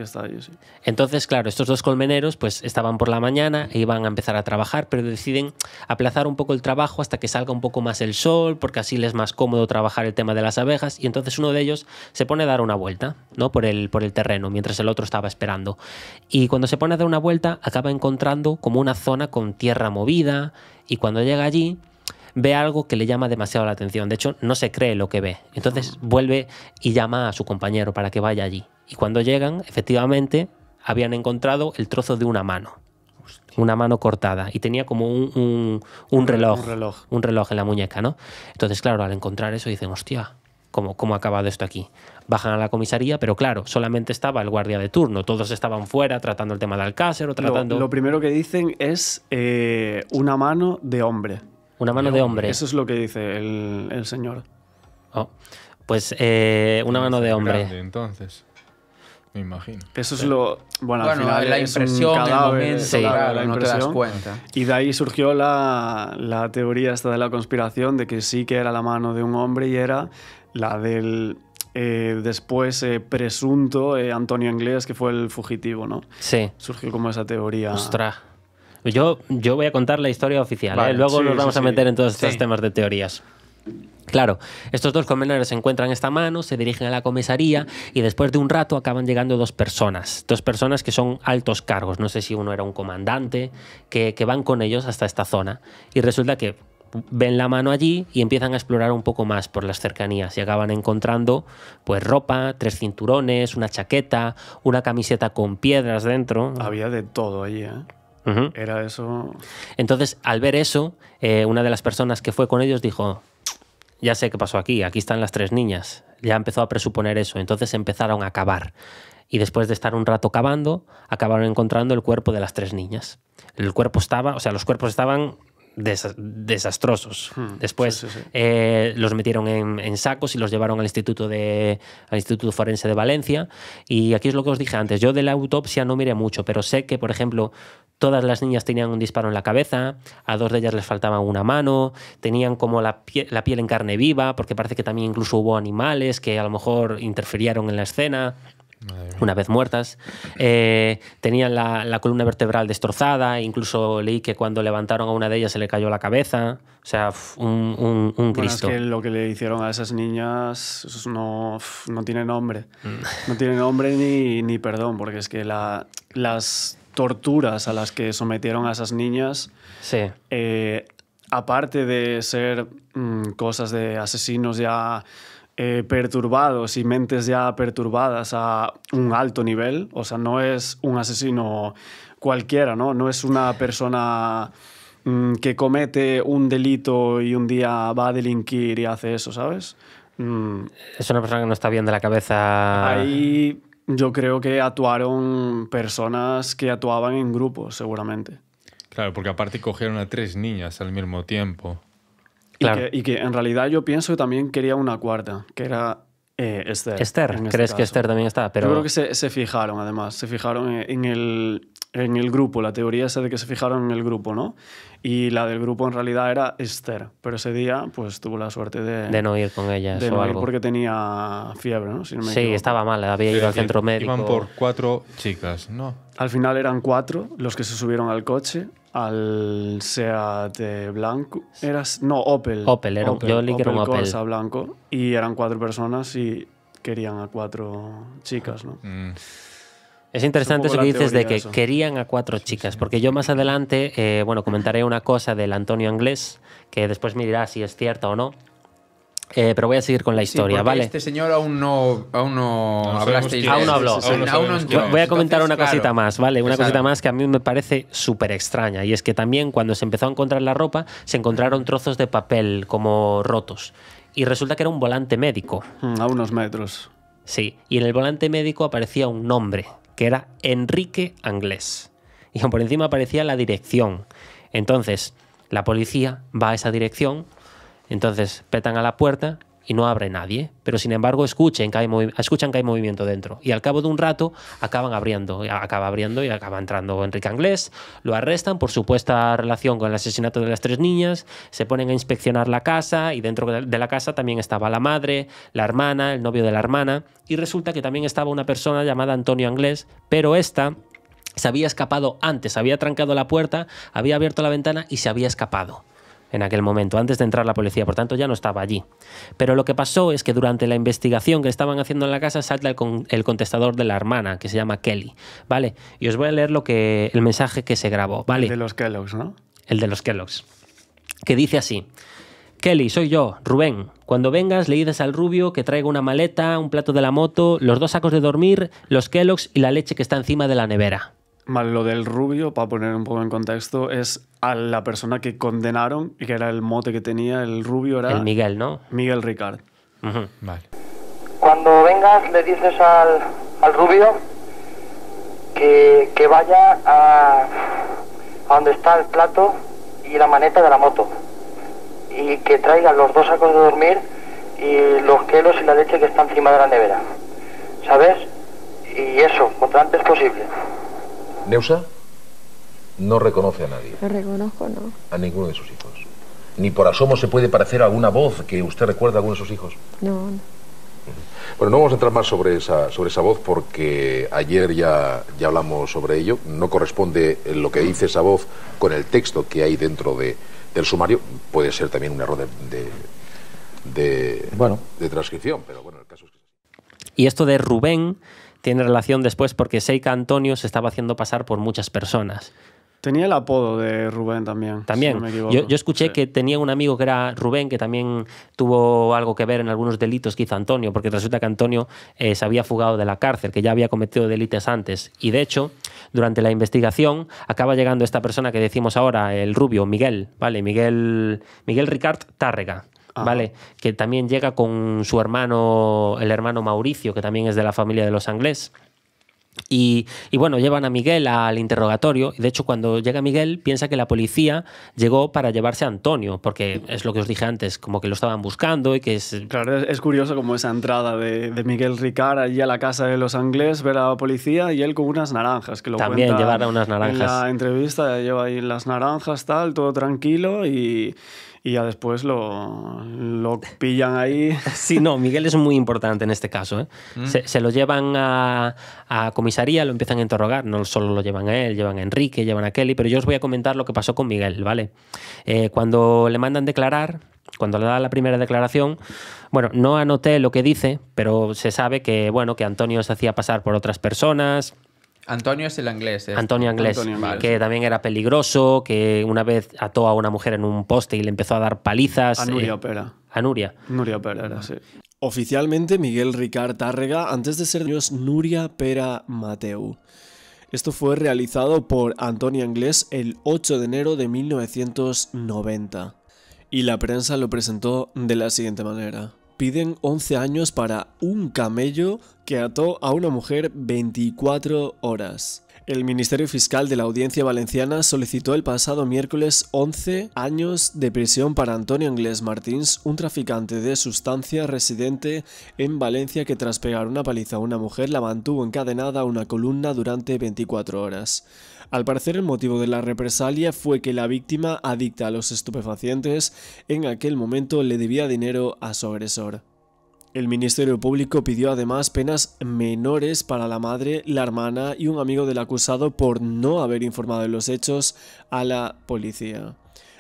está ahí, sí. Entonces, claro, estos dos colmeneros pues estaban por la mañana e iban a empezar a trabajar, pero deciden aplazar un poco el trabajo hasta que salga un poco más el sol, porque así les es más cómodo trabajar el tema de las abejas, y entonces uno de ellos se pone a dar una vuelta, ¿no? por el terreno, mientras el otro estaba esperando. Y cuando se pone a dar una vuelta, acaba encontrando como una zona con tierra movida, y cuando llega allí ve algo que le llama demasiado la atención. De hecho, no se cree lo que ve. Entonces vuelve y llama a su compañero para que vaya allí. Y cuando llegan, efectivamente, habían encontrado el trozo de una mano. Una mano cortada. Y tenía como un reloj. Un reloj en la muñeca, ¿no? Entonces, claro, al encontrar eso dicen, hostia, ¿cómo ha acabado esto aquí? Bajan a la comisaría, pero claro, solamente estaba el guardia de turno. Todos estaban fuera tratando el tema de Alcácer o tratando... Lo primero que dicen es una mano de hombre. Una mano de hombre. Eso es lo que dice el señor. Oh, pues una mano de hombre. Grande, entonces, me imagino. Eso es lo... Bueno, al final la es impresión, un cadáver, el momento, sí, claro, la no te das impresión. cuenta. Y de ahí surgió la teoría esta de la conspiración de que sí que era la mano de un hombre y era la del después presunto Antonio Anglés, que fue el fugitivo, ¿no? Sí. Surgió como esa teoría. Ostras. Yo voy a contar la historia oficial, Vale, Luego sí, nos vamos sí, a meter sí. en todos estos temas de teorías. Claro, estos dos colmenares encuentran esta mano, se dirigen a la comisaría y después de un rato acaban llegando dos personas que son altos cargos. No sé si uno era un comandante, que van con ellos hasta esta zona. Y resulta que ven la mano allí y empiezan a explorar un poco más por las cercanías y acaban encontrando pues ropa, 3 cinturones, una chaqueta, una camiseta con piedras dentro. Había de todo allí, ¿eh? Uh-huh. Era eso... Entonces, al ver eso, una de las personas que fue con ellos dijo, ya sé qué pasó aquí están las 3 niñas. Ya empezó a presuponer eso, entonces empezaron a cavar. Y después de estar un rato cavando, acabaron encontrando el cuerpo de las 3 niñas. Los cuerpos estaban desastrosos. Después los metieron en sacos y los llevaron al Instituto Forense de Valencia. Y aquí es lo que os dije antes. Yo de la autopsia no miré mucho, pero sé que, por ejemplo, todas las niñas tenían un disparo en la cabeza, a 2 de ellas les faltaba una mano, tenían como la piel en carne viva, porque parece que también incluso hubo animales que a lo mejor interfirieron en la escena. Una vez muertas, tenían la columna vertebral destrozada, incluso leí que cuando levantaron a una de ellas se le cayó la cabeza, o sea, un Cristo. Bueno, es que lo que le hicieron a esas niñas eso no tiene nombre, no tiene nombre ni perdón, porque es que las torturas a las que sometieron a esas niñas, sí. Aparte de ser cosas de asesinos ya... perturbados y mentes ya perturbadas a un alto nivel, o sea, no es un asesino cualquiera, no es una persona que comete un delito y un día va a delinquir y hace eso, ¿sabes? Es una persona que no está bien de la cabeza. Ahí yo creo que actuaron personas que actuaban en grupos, seguramente. Claro, porque aparte cogieron a 3 niñas al mismo tiempo. Claro. Y que en realidad yo pienso que también quería una cuarta, que era Esther. Esther, ¿crees que Esther también está? Pero... Yo creo que se fijaron, además, en el grupo, la teoría esa de que se fijaron en el grupo, ¿no? Y la del grupo en realidad era Esther, pero ese día pues tuvo la suerte de no ir con ellas de o no algo. Ir porque tenía fiebre, ¿no? Si no me sí, equivoco. estaba mal, había ido al centro médico. Iban por 4 chicas, ¿no? Al final eran 4 los que se subieron al coche, al Seat blanco. Opel. Yo leí que era un Opel. Corsa blanco. Y eran 4 personas y querían a 4 chicas, ¿no? Es interesante eso que dices de que eso. querían a 4 chicas, porque yo más adelante, comentaré una cosa del Antonio Anglés, que después me dirá si es cierta o no. Pero voy a seguir con la historia, ¿vale? Este señor aún no hablasteis. Aún no habló. Voy a comentar una cosita claro, más, ¿vale? Una cosita más que a mí me parece súper extraña. Y es que también cuando se empezó a encontrar la ropa, se encontraron trozos de papel como rotos. Y resulta que era un volante médico. A unos metros. Sí. Y en el volante médico aparecía un nombre, que era Enrique Anglés. Y por encima aparecía la dirección. Entonces, la policía va a esa dirección. Entonces petan a la puerta y no abre nadie, pero sin embargo escuchan que hay movimiento dentro y al cabo de un rato acaba abriendo y acaba entrando Enrique Anglés, lo arrestan por supuesta relación con el asesinato de las 3 niñas, se ponen a inspeccionar la casa y dentro de la casa también estaba la madre, la hermana, el novio de la hermana y resulta que también estaba una persona llamada Antonio Anglés, pero esta se había escapado antes, había trancado la puerta, había abierto la ventana y se había escapado en aquel momento, antes de entrar la policía, por tanto ya no estaba allí. Pero lo que pasó es que durante la investigación que estaban haciendo en la casa salta el contestador de la hermana, que se llama Kelly, ¿vale? Y os voy a leer el mensaje que se grabó, ¿vale? El de los Kellogg's, ¿no? El de los Kellogg's, que dice así: Kelly, soy yo, Rubén. Cuando vengas le dices al rubio que traiga una maleta, un plato de la moto, los 2 sacos de dormir, los Kellogg's y la leche que está encima de la nevera. Vale, lo del rubio, para poner un poco en contexto, es a la persona que condenaron y que era el mote que tenía. El rubio era... El Miguel, ¿no? Miguel Ricard. Vale. Cuando vengas le dices al rubio que vaya a donde está el plato y la maneta de la moto y que traiga los 2 sacos de dormir y los Kellogg's y la leche que está encima de la nevera, ¿sabes? Y eso, cuanto antes posible. Neusa no reconoce a nadie. Lo reconozco, no. A ninguno de sus hijos. Ni por asomo se puede parecer a alguna voz que usted recuerda a alguno de sus hijos. No, no. Bueno, no vamos a entrar más sobre esa voz porque ayer ya hablamos sobre ello. No corresponde lo que dice esa voz con el texto que hay dentro del sumario. Puede ser también un error de transcripción, pero bueno, el caso es que... Y esto de Rubén tiene relación después porque Seika Antonio se estaba haciendo pasar por muchas personas. Tenía el apodo de Rubén también. También. Si no me equivoco. Yo escuché que tenía un amigo que era Rubén, que también tuvo algo que ver en algunos delitos que hizo Antonio, porque resulta que Antonio se había fugado de la cárcel, que ya había cometido delitos antes. Y de hecho, durante la investigación, acaba llegando esta persona que decimos ahora, el rubio, Miguel, ¿vale? Miguel Ricard Tárrega. ¿Vale? Que también llega con su hermano, el hermano Mauricio, que también es de la familia de los Anglés. Y bueno, llevan a Miguel al interrogatorio y de hecho cuando llega Miguel piensa que la policía llegó para llevarse a Antonio, porque es lo que os dije antes, como que lo estaban buscando y que es... Claro, es curioso como esa entrada de Miguel Ricard allí a la casa de los Anglés, ver a la policía y él con unas naranjas, que lo también cuenta llevar a unas naranjas. En la entrevista lleva ahí las naranjas, tal, todo tranquilo y ya después lo pillan ahí. Sí, no, Miguel es muy importante en este caso, ¿eh? Se lo llevan a comisaría, lo empiezan a interrogar, no solo lo llevan a él, llevan a Enrique, llevan a Kelly, pero yo os voy a comentar lo que pasó con Miguel, ¿vale? Cuando le mandan declarar, cuando le da la primera declaración, bueno, no anoté lo que dice, pero se sabe que, bueno, que Antonio se hacía pasar por otras personas. Antonio es el inglés. Antonio Anglés, que también era peligroso, que una vez ató a una mujer en un poste y le empezó a dar palizas. A Nuria Pera. A Nuria. Nuria Pera era, sí. Oficialmente, Miguel Ricard Tárrega, antes de ser Nuria Pera Mateu. Esto fue realizado por Antonio Anglés el 8 de enero de 1990. Y la prensa lo presentó de la siguiente manera. Piden 11 años para un camello que ató a una mujer 24 horas. El Ministerio Fiscal de la Audiencia Valenciana solicitó el pasado miércoles 11 años de prisión para Antonio Anglés Martins, un traficante de sustancias residente en Valencia que tras pegar una paliza a una mujer la mantuvo encadenada a una columna durante 24 horas. Al parecer el motivo de la represalia fue que la víctima, adicta a los estupefacientes, en aquel momento le debía dinero a su agresor. El Ministerio Público pidió además penas menores para la madre, la hermana y un amigo del acusado por no haber informado de los hechos a la policía.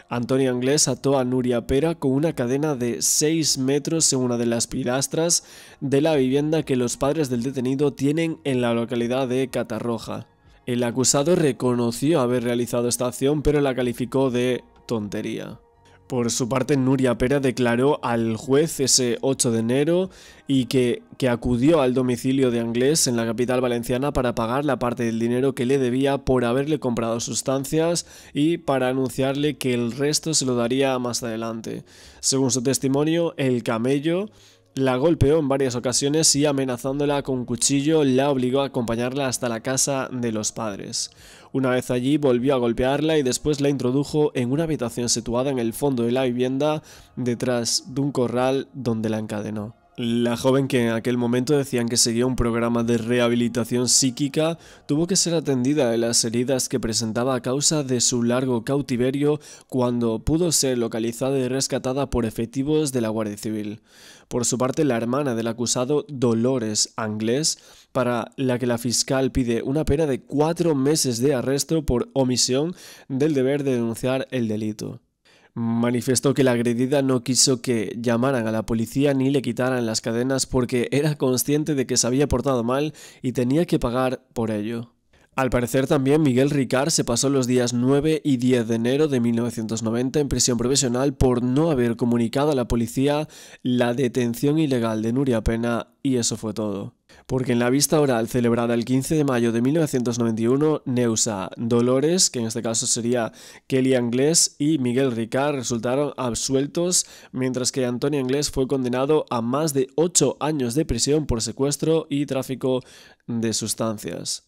Antonio Anglés ató a Nuria Pera con una cadena de 6 metros en una de las pilastras de la vivienda que los padres del detenido tienen en la localidad de Catarroja. El acusado reconoció haber realizado esta acción, pero la calificó de tontería. Por su parte, Nuria Pera declaró al juez ese 8 de enero y que acudió al domicilio de Anglés en la capital valenciana para pagar la parte del dinero que le debía por haberle comprado sustancias y para anunciarle que el resto se lo daría más adelante. Según su testimonio, el camello la golpeó en varias ocasiones y amenazándola con un cuchillo la obligó a acompañarla hasta la casa de los padres. Una vez allí volvió a golpearla y después la introdujo en una habitación situada en el fondo de la vivienda detrás de un corral donde la encadenó. La joven, que en aquel momento decían que seguía un programa de rehabilitación psíquica, tuvo que ser atendida de las heridas que presentaba a causa de su largo cautiverio cuando pudo ser localizada y rescatada por efectivos de la Guardia Civil. Por su parte, la hermana del acusado, Dolores Anglés, para la que la fiscal pide una pena de 4 meses de arresto por omisión del deber de denunciar el delito. Manifestó que la agredida no quiso que llamaran a la policía ni le quitaran las cadenas porque era consciente de que se había portado mal y tenía que pagar por ello. Al parecer también Miguel Ricard se pasó los días 9 y 10 de enero de 1990 en prisión provisional por no haber comunicado a la policía la detención ilegal de Nuria Pena, y eso fue todo. Porque en la vista oral celebrada el 15 de mayo de 1991, Neusa, Dolores, que en este caso sería Kelly Anglés, y Miguel Ricard resultaron absueltos, mientras que Antonio Anglés fue condenado a más de 8 años de prisión por secuestro y tráfico de sustancias.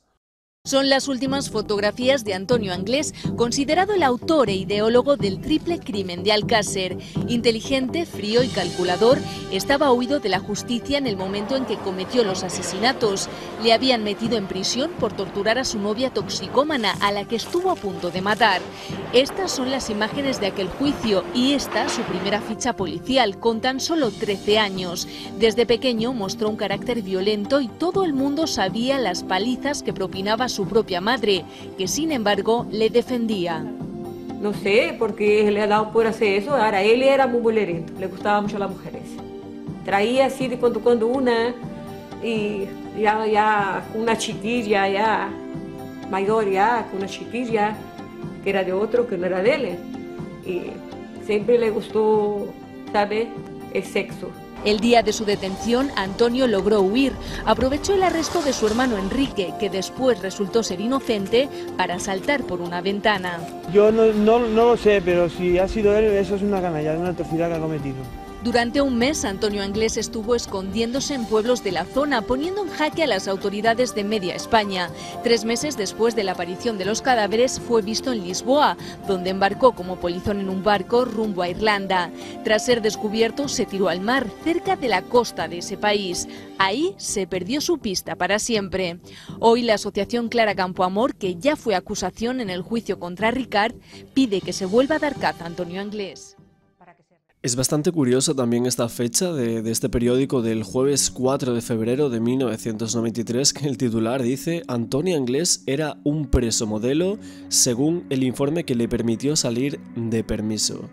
Son las últimas fotografías de Antonio Anglés, considerado el autor e ideólogo del triple crimen de Alcácer. Inteligente, frío y calculador, estaba huido de la justicia en el momento en que cometió los asesinatos. Le habían metido en prisión por torturar a su novia toxicómana, a la que estuvo a punto de matar. Estas son las imágenes de aquel juicio y esta su primera ficha policial, con tan solo 13 años. Desde pequeño mostró un carácter violento y todo el mundo sabía las palizas que propinaba su propia madre, que sin embargo le defendía. No sé, porque le ha dado por hacer eso. Ahora, él era muy bolerento, le gustaba mucho a las mujeres. Traía así de cuando una, y ya una chiquilla, ya mayor, ya con una chiquilla que era de otro, que no era de él. Y siempre le gustó, ¿sabe?, el sexo. El día de su detención, Antonio logró huir. Aprovechó el arresto de su hermano Enrique, que después resultó ser inocente, para saltar por una ventana. Yo no lo sé, pero si ha sido él, eso es una canalla, una atrocidad que ha cometido. Durante un mes, Antonio Anglés estuvo escondiéndose en pueblos de la zona, poniendo en jaque a las autoridades de media España. 3 meses después de la aparición de los cadáveres, fue visto en Lisboa, donde embarcó como polizón en un barco rumbo a Irlanda. Tras ser descubierto, se tiró al mar, cerca de la costa de ese país. Ahí se perdió su pista para siempre. Hoy la asociación Clara Campoamor, que ya fue acusación en el juicio contra Ricard, pide que se vuelva a dar caza a Antonio Anglés. Es bastante curiosa también esta fecha de este periódico del jueves 4 de febrero de 1993, que el titular dice: Antonio Anglés era un preso modelo según el informe que le permitió salir de permiso.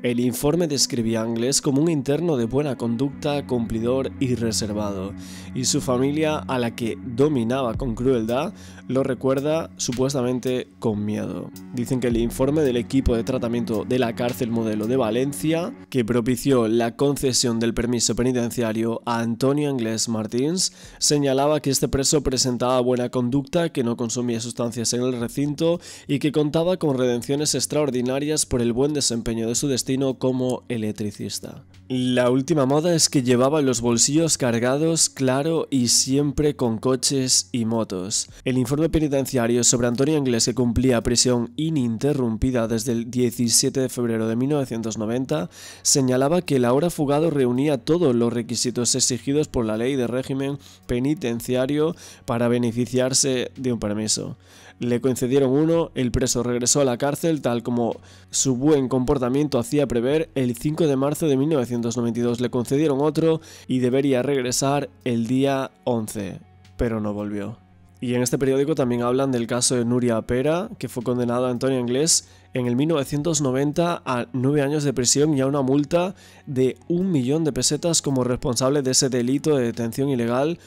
El informe describía a Anglés como un interno de buena conducta, cumplidor y reservado, y su familia, a la que dominaba con crueldad, lo recuerda supuestamente con miedo. Dicen que el informe del equipo de tratamiento de la cárcel modelo de Valencia, que propició la concesión del permiso penitenciario a Antonio Anglés Martins, señalaba que este preso presentaba buena conducta, que no consumía sustancias en el recinto y que contaba con redenciones extraordinarias por el buen desempeño de su destino como electricista. La última moda es que llevaba los bolsillos cargados, claro, y siempre con coches y motos. El informe penitenciario sobre Antonio Anglés, que cumplía prisión ininterrumpida desde el 17 de febrero de 1990, señalaba que el ahora fugado reunía todos los requisitos exigidos por la ley de régimen penitenciario para beneficiarse de un permiso. Le concedieron uno, el preso regresó a la cárcel tal como su buen comportamiento hacía prever. El 5 de marzo de 1992 le concedieron otro y debería regresar el día 11, pero no volvió. Y en este periódico también hablan del caso de Nuria Pera, que fue condenado a Antonio Anglés en el 1990 a 9 años de prisión y a una multa de 1 millón de pesetas como responsable de ese delito de detención ilegal,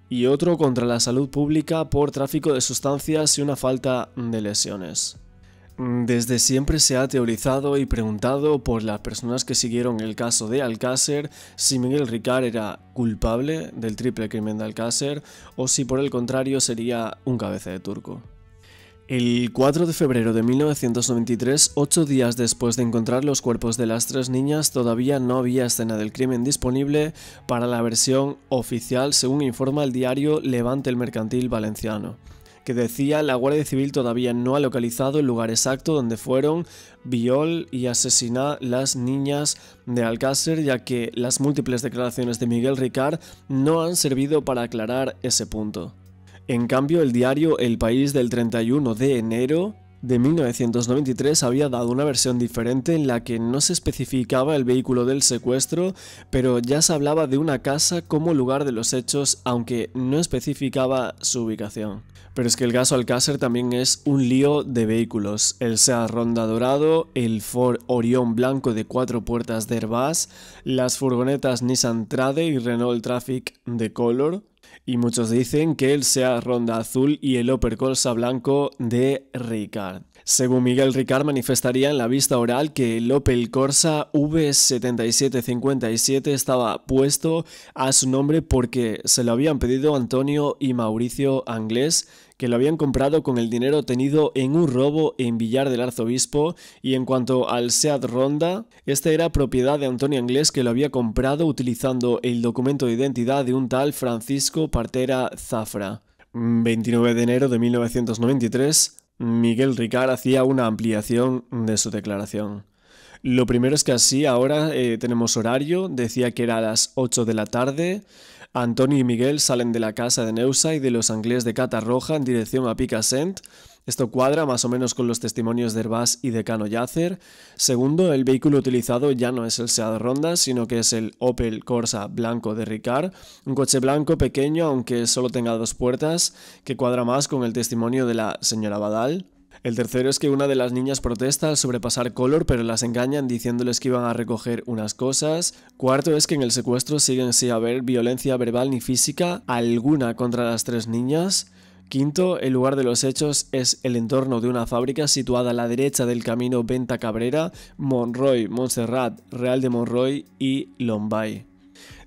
y otro contra la salud pública por tráfico de sustancias y una falta de lesiones. Desde siempre se ha teorizado y preguntado por las personas que siguieron el caso de Alcácer si Miguel Ricard era culpable del triple crimen de Alcácer o si por el contrario sería un cabeza de turco. El 4 de febrero de 1993, 8 días después de encontrar los cuerpos de las 3 niñas, todavía no había escena del crimen disponible para la versión oficial, según informa el diario Levante el Mercantil Valenciano, que decía: la Guardia Civil todavía no ha localizado el lugar exacto donde fueron viol y asesinar las niñas de Alcácer, ya que las múltiples declaraciones de Miguel Ricard no han servido para aclarar ese punto. En cambio, el diario El País del 31 de enero de 1993 había dado una versión diferente en la que no se especificaba el vehículo del secuestro, pero ya se hablaba de una casa como lugar de los hechos, aunque no especificaba su ubicación. Pero es que el caso Alcácer también es un lío de vehículos: el Seat Ronda dorado, el Ford Orión blanco de 4 puertas de Airbus, las furgonetas Nissan Trade y Renault Trafic de color, Y muchos dicen que el Seat Ronda azul y el Opel Corsa blanco de Ricard. Según Miguel Ricard, manifestaría en la vista oral que el Opel Corsa V7757 estaba puesto a su nombre porque se lo habían pedido Antonio y Mauricio Anglés, que lo habían comprado con el dinero obtenido en un robo en Villar del Arzobispo, y en cuanto al Seat Ronda, este era propiedad de Antonio Anglés, que lo había comprado utilizando el documento de identidad de un tal Francisco Partera Zafra. 29 de enero de 1993, Miguel Ricard hacía una ampliación de su declaración. Lo primero es que así ahora tenemos horario, decía que era a las 8 de la tarde. Antonio y Miguel salen de la casa de Neusa y de los Anglés de Catarroja en dirección a Picassent. Esto cuadra más o menos con los testimonios de Herbás y de Cano Yacer. Segundo, el vehículo utilizado ya no es el Seat Ronda, sino que es el Opel Corsa blanco de Ricard, un coche blanco pequeño, aunque solo tenga 2 puertas, que cuadra más con el testimonio de la señora Badal. El tercero es que una de las niñas protesta al sobrepasar Color, pero las engañan diciéndoles que iban a recoger unas cosas. Cuarto es que en el secuestro siguen sin haber violencia verbal ni física alguna contra las 3 niñas. Quinto, el lugar de los hechos es el entorno de una fábrica situada a la derecha del camino Venta Cabrera, Monroy, Montserrat, Real de Monroy y Lombay.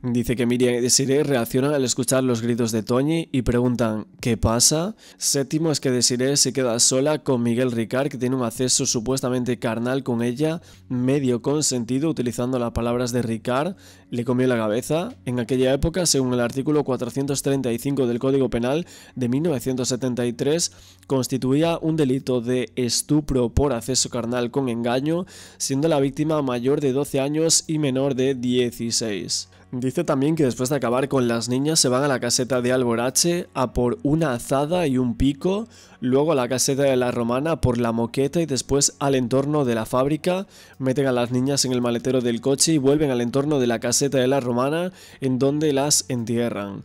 Dice que Miriam y Desiree reaccionan al escuchar los gritos de Toñi y preguntan ¿qué pasa? Séptimo es que Desiree se queda sola con Miguel Ricard, que tiene un acceso supuestamente carnal con ella, medio consentido, utilizando las palabras de Ricard, le comió la cabeza. En aquella época, según el artículo 435 del Código Penal de 1973, constituía un delito de estupro por acceso carnal con engaño, siendo la víctima mayor de 12 años y menor de 16. Dice también que después de acabar con las niñas se van a la caseta de Alborache a por una azada y un pico, luego a la caseta de la Romana por la moqueta y después al entorno de la fábrica, meten a las niñas en el maletero del coche y vuelven al entorno de la caseta de la Romana, en donde las entierran.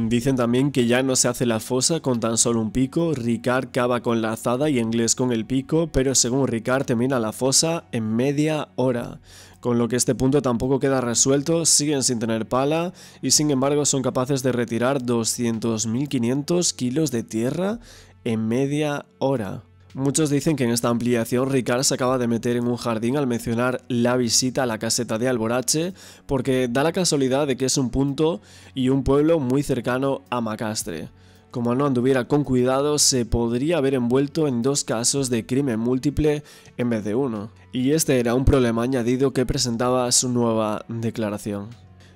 Dicen también que ya no se hace la fosa con tan solo un pico, Ricard cava con la azada y Anglés con el pico, pero según Ricard termina la fosa en media hora. Con lo que este punto tampoco queda resuelto, siguen sin tener pala y sin embargo son capaces de retirar 200.500 kilos de tierra en media hora. Muchos dicen que en esta ampliación Ricard se acaba de meter en un jardín al mencionar la visita a la caseta de Alborache, porque da la casualidad de que es un punto y un pueblo muy cercano a Macastre. Como no anduviera con cuidado, se podría haber envuelto en 2 casos de crimen múltiple en vez de 1. Y este era un problema añadido que presentaba su nueva declaración.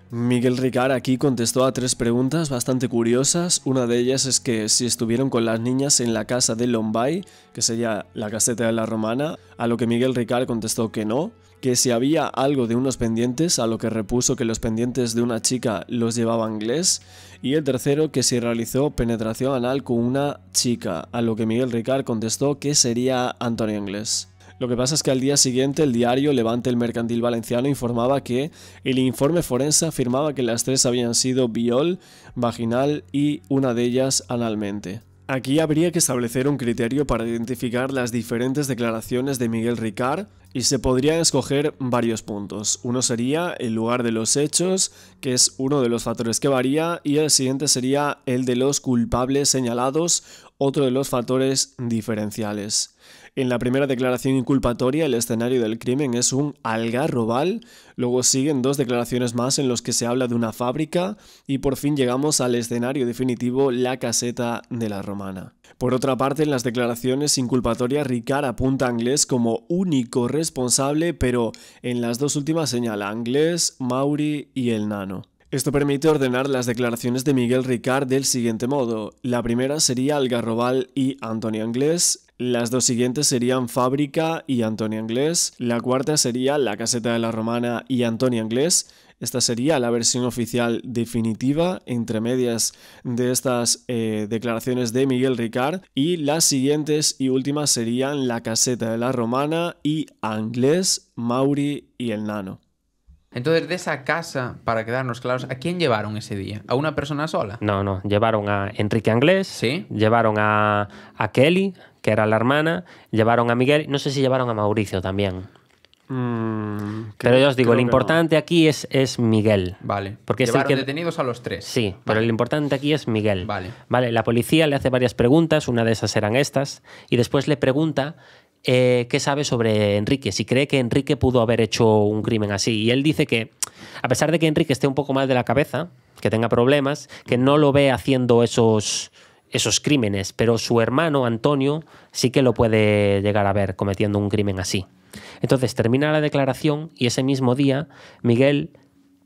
Miguel Ricard aquí contestó a 3 preguntas bastante curiosas. Una de ellas es que si estuvieron con las niñas en la casa de Lombay, que sería la caseta de la Romana, a lo que Miguel Ricard contestó que no. Que si había algo de unos pendientes, a lo que repuso que los pendientes de una chica los llevaba Anglés. Y el tercero, que si realizó penetración anal con una chica, a lo que Miguel Ricard contestó que sería Antonio Anglés. Lo que pasa es que al día siguiente el diario Levante el Mercantil Valenciano informaba que el informe forense afirmaba que las 3 habían sido viol, vaginal y una de ellas analmente. Aquí habría que establecer un criterio para identificar las diferentes declaraciones de Miguel Ricard y se podrían escoger varios puntos. Uno sería el lugar de los hechos, que es uno de los factores que varía, y el siguiente sería el de los culpables señalados, otro de los factores diferenciales. En la primera declaración inculpatoria, el escenario del crimen es un algarrobal, luego siguen 2 declaraciones más en los que se habla de una fábrica y por fin llegamos al escenario definitivo, la caseta de la Romana. Por otra parte, en las declaraciones inculpatorias, Ricard apunta a Anglés como único responsable, pero en las 2 últimas señala a Anglés, Mauri y el Nano. Esto permite ordenar las declaraciones de Miguel Ricard del siguiente modo. La primera sería Algarrobal y Antonio Anglés. Las 2 siguientes serían Fábrica y Antonio Anglés. La cuarta sería la caseta de la Romana y Antonio Anglés. Esta sería la versión oficial definitiva, entre medias de estas declaraciones de Miguel Ricard. Y las siguientes y últimas serían la caseta de la Romana y Anglés, Mauri y el Nano. Entonces, de esa casa, para quedarnos claros, ¿a quién llevaron ese día? ¿A una persona sola? No, llevaron a Enrique Anglés, ¿sí? Llevaron a Kelly, que era la hermana, llevaron a Miguel, no sé si llevaron a Mauricio también. Pero ya os digo, lo importante aquí es Miguel. Vale. Porque es llevaron detenidos a los 3. Sí, pero lo importante aquí es Miguel. Vale. La policía le hace varias preguntas, una de esas eran estas, y después le pregunta qué sabe sobre Enrique, si cree que Enrique pudo haber hecho un crimen así. Y él dice que, a pesar de que Enrique esté un poco mal de la cabeza, que tenga problemas, que no lo ve haciendo esos crímenes, pero su hermano Antonio sí que lo puede llegar a ver cometiendo un crimen así. Entonces termina la declaración y ese mismo día Miguel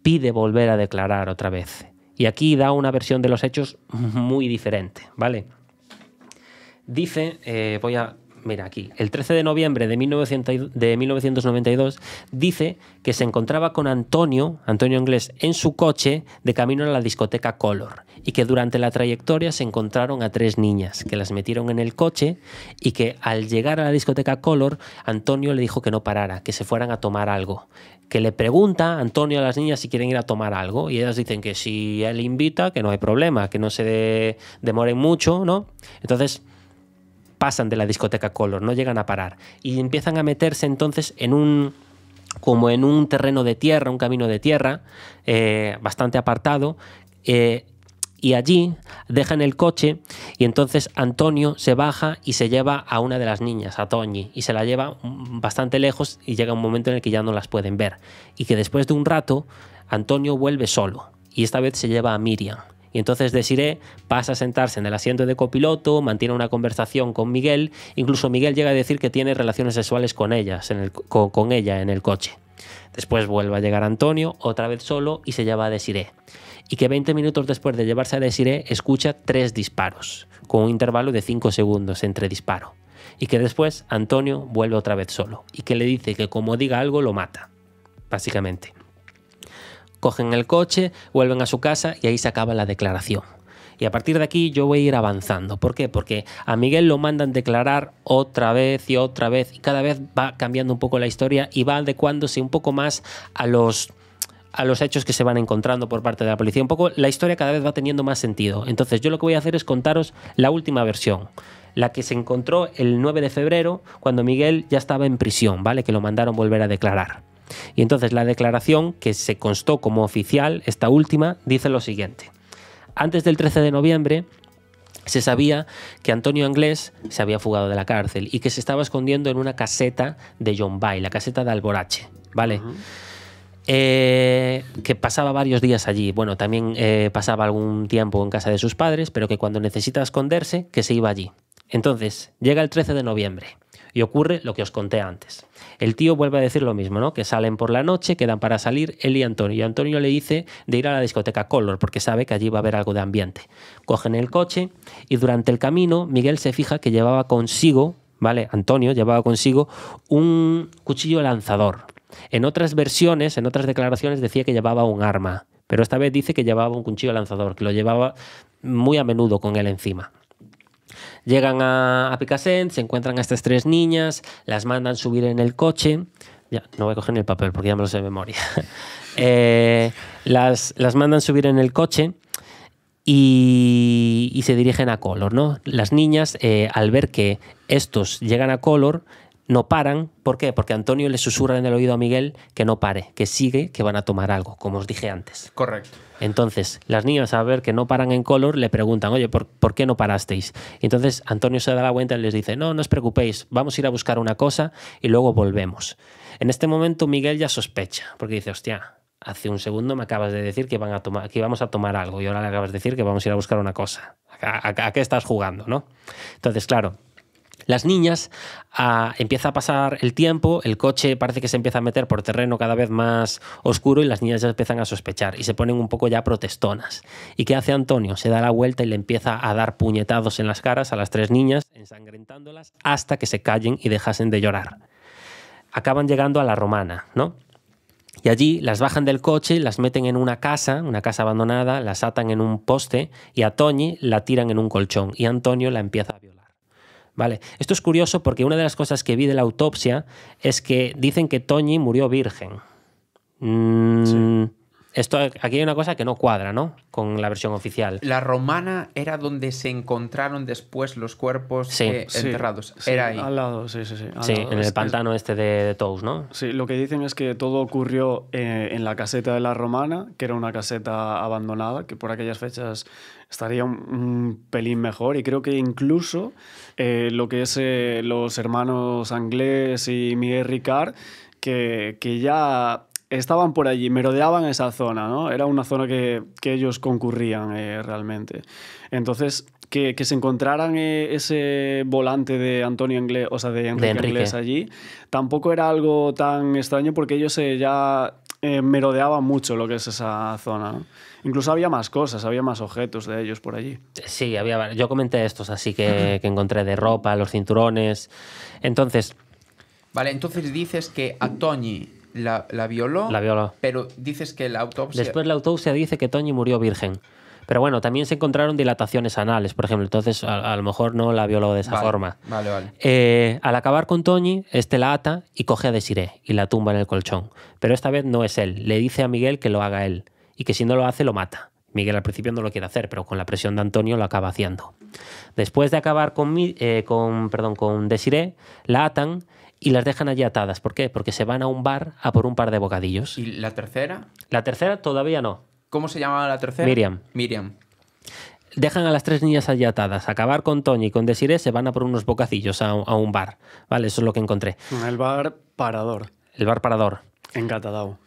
pide volver a declarar otra vez. Y aquí da una versión de los hechos muy diferente, ¿vale? Dice, mira aquí, el 13 de noviembre de 1992 dice que se encontraba con Antonio Anglés, en su coche de camino a la discoteca Color y que durante la trayectoria se encontraron a 3 niñas que las metieron en el coche y que al llegar a la discoteca Color Antonio le dijo que no parara, que se fueran a tomar algo. Que le pregunta Antonio a las niñas si quieren ir a tomar algo y ellas dicen que si él invita, que no hay problema, que no se demoren mucho, ¿no? Entonces pasan de la discoteca Color, no llegan a parar y empiezan a meterse entonces como en un terreno de tierra, un camino de tierra bastante apartado, y allí dejan el coche y entonces Antonio se baja y se lleva a una de las niñas, a Toñi, y se la lleva bastante lejos y llega un momento en el que ya no las pueden ver y que después de un rato Antonio vuelve solo y esta vez se lleva a Miriam. Y entonces Desiree pasa a sentarse en el asiento de copiloto, mantiene una conversación con Miguel, incluso Miguel llega a decir que tiene relaciones sexuales con ella en el coche. Después vuelve a llegar Antonio, otra vez solo, y se lleva a Desiree. Y que 20 minutos después de llevarse a Desiree escucha 3 disparos, con un intervalo de 5 segundos entre disparo. Y que después Antonio vuelve otra vez solo, y que le dice que como diga algo lo mata, básicamente. Cogen el coche, vuelven a su casa y ahí se acaba la declaración. Y a partir de aquí yo voy a ir avanzando. ¿Por qué? Porque a Miguel lo mandan declarar otra vez y cada vez va cambiando un poco la historia y va adecuándose un poco más a los hechos que se van encontrando por parte de la policía. Un poco la historia cada vez va teniendo más sentido. Entonces yo lo que voy a hacer es contaros la última versión, la que se encontró el 9 de febrero cuando Miguel ya estaba en prisión, ¿vale? Que lo mandaron volver a declarar. Y entonces la declaración, que se constó como oficial, esta última, dice lo siguiente. Antes del 13 de noviembre se sabía que Antonio Anglés se había fugado de la cárcel y que se estaba escondiendo en una caseta de Yombay, la caseta de Alborache, ¿vale? Que pasaba varios días allí. Bueno, también pasaba algún tiempo en casa de sus padres, pero que cuando necesita esconderse, que se iba allí. Entonces, llega el 13 de noviembre y ocurre lo que os conté antes. El tío vuelve a decir lo mismo, ¿no? Que salen por la noche, quedan para salir él y Antonio. Y Antonio le dice de ir a la discoteca Color porque sabe que allí va a haber algo de ambiente. Cogen el coche y durante el camino Miguel se fija que llevaba consigo, ¿vale? Antonio llevaba consigo un cuchillo lanzador. En otras versiones, en otras declaraciones decía que llevaba un arma, pero esta vez dice que llevaba un cuchillo lanzador, que lo llevaba muy a menudo con él encima. Llegan a Picassent, se encuentran a estas 3 niñas, las mandan subir en el coche. Ya, no voy a coger ni el papel porque ya me lo sé de memoria. Las mandan subir en el coche y se dirigen a Color, ¿no? Las niñas, al ver que estos llegan a Color, no paran. ¿Por qué? Porque Antonio le susurra en el oído a Miguel que no pare, que sigue, que van a tomar algo, como os dije antes. Correcto. Entonces, las niñas, al ver que no paran en Color, le preguntan, oye, ¿por qué no parasteis? Y entonces Antonio se da la vuelta y les dice, no os preocupéis, vamos a ir a buscar una cosa y luego volvemos. En este momento Miguel ya sospecha, porque dice, hostia, hace un segundo me acabas de decir que íbamos a tomar algo y ahora le acabas de decir que vamos a ir a buscar una cosa. ¿A qué estás jugando, no? Entonces, claro, las niñas, empieza a pasar el tiempo, el coche parece que se empieza a meter por terreno cada vez más oscuro y las niñas ya empiezan a sospechar y se ponen un poco ya protestonas. ¿Y qué hace Antonio? Se da la vuelta y le empieza a dar puñetazos en las caras a las 3 niñas, ensangrentándolas hasta que se callen y dejasen de llorar. Acaban llegando a la Romana, ¿no? Y allí las bajan del coche, las meten en una casa abandonada, las atan en un poste y a Toñi la tiran en un colchón y Antonio la empieza a violar. Vale, esto es curioso porque una de las cosas que vi de la autopsia es que dicen que Toñi murió virgen. Sí. aquí hay una cosa que no cuadra, ¿no? Con la versión oficial. La romana era donde se encontraron después los cuerpos enterrados. Sí, era ahí. Al lado, sí. Sí, en el pantano de Tous, ¿no? Sí, lo que dicen es que todo ocurrió en la caseta de la Romana, que era una caseta abandonada, que por aquellas fechas estaría un pelín mejor, y creo que incluso lo que es los hermanos Anglés y Miguel Ricard, que ya estaban por allí, merodeaban esa zona, ¿no? Era una zona que ellos concurrían realmente. Entonces, que se encontraran ese volante de Antonio Anglés, o sea, de Enrique Anglés allí, tampoco era algo tan extraño porque ellos ya merodeaban mucho lo que es esa zona, ¿no? Incluso había más cosas, había más objetos de ellos por allí. Sí, yo comenté estos así que encontré de ropa, los cinturones. Entonces... Vale, entonces dices que a Toñi la violó, pero dices que la autopsia... Después la autopsia dice que Toñi murió virgen. Pero bueno, también se encontraron dilataciones anales, por ejemplo. Entonces, a lo mejor no la violó de esa forma. Vale. Al acabar con Toñi, la ata y coge a Desiré y la tumba en el colchón. Pero esta vez no es él. Le dice a Miguel que lo haga él y que si no lo hace, lo mata. Miguel al principio no lo quiere hacer, pero con la presión de Antonio lo acaba haciendo. Después de acabar con Desiré, la atan y las dejan allí atadas. ¿Por qué? Porque se van a un bar a por un par de bocadillos. ¿Y la tercera? La tercera todavía no. ¿Cómo se llamaba la tercera? Miriam. Dejan a las 3 niñas allí atadas. Acabar con Toñi y con Desiré, se van a por unos bocadillos a un bar. Vale, eso es lo que encontré. El bar Parador. El bar Parador. En Catadau.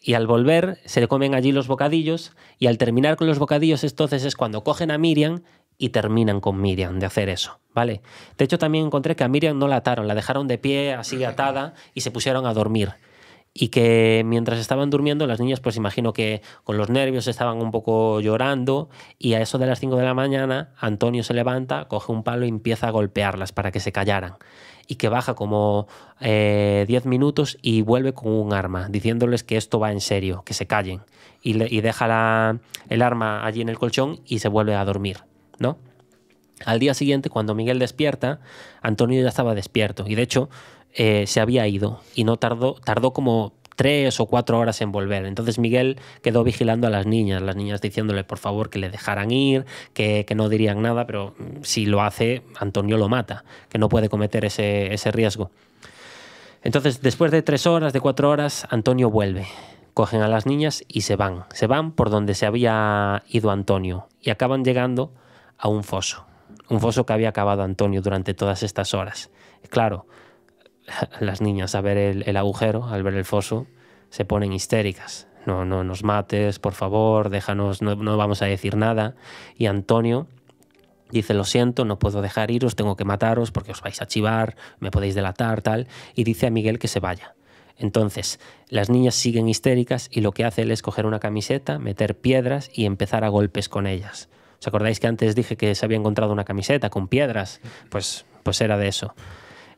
Y al volver, se le comen allí los bocadillos, y al terminar con los bocadillos, entonces es cuando cogen a Miriam y terminan con Miriam de hacer eso, ¿vale? De hecho, también encontré que a Miriam no la ataron, la dejaron de pie, así atada, y se pusieron a dormir. Y que mientras estaban durmiendo, las niñas, pues imagino que con los nervios estaban un poco llorando, y a eso de las 5 de la mañana, Antonio se levanta, coge un palo y empieza a golpearlas para que se callaran. Y que baja como 10 minutos y vuelve con un arma, diciéndoles que esto va en serio, que se callen. Y deja el arma allí en el colchón y se vuelve a dormir, ¿no? Al día siguiente, cuando Miguel despierta, Antonio ya estaba despierto. Y de hecho, se había ido y no tardó como 3 o 4 horas en volver. Entonces Miguel quedó vigilando a las niñas diciéndole por favor que le dejaran ir, que no dirían nada, pero si lo hace, Antonio lo mata, que no puede cometer ese riesgo. Entonces, después de 3 horas, de 4 horas, Antonio vuelve. Cogen a las niñas y se van. Se van por donde se había ido Antonio y acaban llegando a un foso. Un foso que había cavado Antonio durante todas estas horas. Claro, las niñas al ver el agujero, al ver el foso, se ponen histéricas. No nos mates, por favor, déjanos, no vamos a decir nada. Y Antonio dice, lo siento, no puedo dejar iros, tengo que mataros porque os vais a chivar, me podéis delatar, tal. Y dice a Miguel que se vaya. Entonces, las niñas siguen histéricas y lo que hace él es coger una camiseta, meter piedras y empezar a golpes con ellas. ¿Os acordáis que antes dije que se había encontrado una camiseta con piedras? Pues era de eso.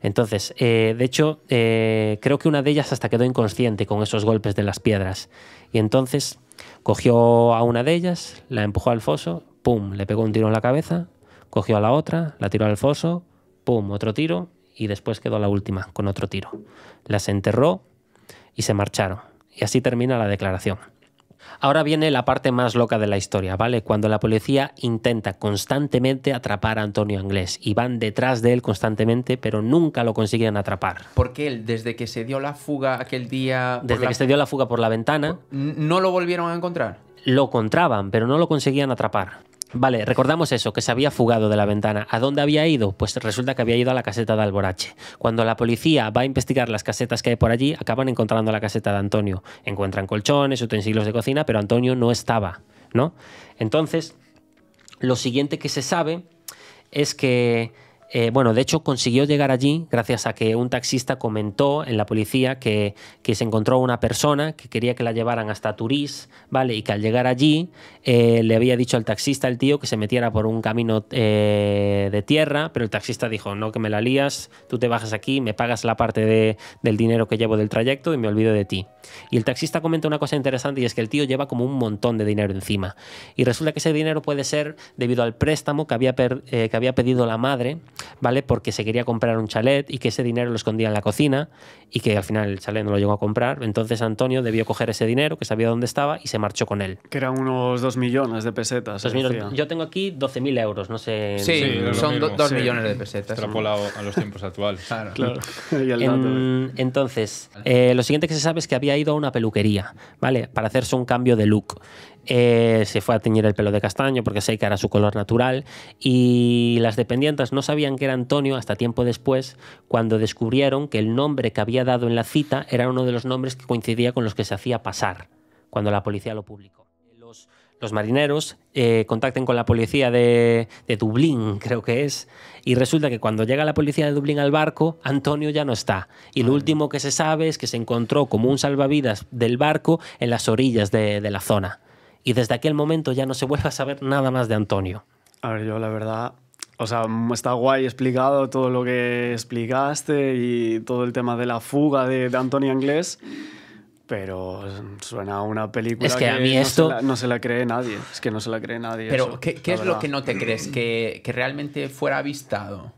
Entonces, de hecho, creo que una de ellas hasta quedó inconsciente con esos golpes de las piedras. Y entonces cogió a una de ellas, la empujó al foso, pum, le pegó un tiro en la cabeza, cogió a la otra, la tiró al foso, pum, otro tiro, y después quedó la última con otro tiro. Las enterró y se marcharon. Y así termina la declaración. Ahora viene la parte más loca de la historia, ¿vale? Cuando la policía intenta constantemente atrapar a Antonio Anglés y van detrás de él constantemente, pero nunca lo consiguen atrapar. Porque él, desde que se dio la fuga aquel día... Desde que se dio la fuga por la ventana... ¿No lo volvieron a encontrar? Lo encontraban, pero no lo conseguían atrapar. Vale, recordamos eso, que se había fugado de la ventana. ¿A dónde había ido? Pues resulta que había ido a la caseta de Alborache. Cuando la policía va a investigar las casetas que hay por allí, acaban encontrando la caseta de Antonio. Encuentran colchones, utensilios de cocina, pero Antonio no estaba, ¿no? Entonces, lo siguiente que se sabe es que... de hecho consiguió llegar allí gracias a que un taxista comentó en la policía que se encontró una persona que quería que la llevaran hasta Turís, ¿vale? Y que al llegar allí le había dicho al taxista, el tío, que se metiera por un camino de tierra, pero el taxista dijo, no, que me la lías, tú te bajas aquí, me pagas la parte del dinero que llevo del trayecto y me olvido de ti. Y el taxista comenta una cosa interesante y es que el tío lleva como un montón de dinero encima. Y resulta que ese dinero puede ser debido al préstamo que había pedido la madre ¿vale? Porque se quería comprar un chalet y que ese dinero lo escondía en la cocina y que al final el chalet no lo llegó a comprar. Entonces Antonio debió coger ese dinero, que sabía dónde estaba, y se marchó con él. Que eran unos 2 millones de pesetas. 2 millones. Yo tengo aquí 12.000 euros, no sé. Sí, son 2 millones de pesetas. Extrapolado a los tiempos actuales. Claro. Entonces, lo siguiente que se sabe es que había ido a una peluquería, ¿vale? Para hacerse un cambio de look. Se fue a teñir el pelo de castaño porque sé que era su color natural, y las dependientas no sabían que era Antonio hasta tiempo después, cuando descubrieron que el nombre que había dado en la cita era uno de los nombres que coincidía con los que se hacía pasar cuando la policía lo publicó. Los marineros contactan con la policía de Dublín, creo que es, y resulta que cuando llega la policía de Dublín al barco, Antonio ya no está. Y lo último que se sabe es que se encontró como un salvavidas del barco en las orillas de la zona. Y desde aquel momento ya no se vuelve a saber nada más de Antonio. A ver, yo la verdad... O sea, está guay explicado todo lo que explicaste y todo el tema de la fuga de Antonio Anglés, pero suena a una película es que a mí esto... no se la cree nadie. Es que no se la cree nadie. Pero, eso, ¿qué es lo que no te crees? ¿Que realmente fuera avistado?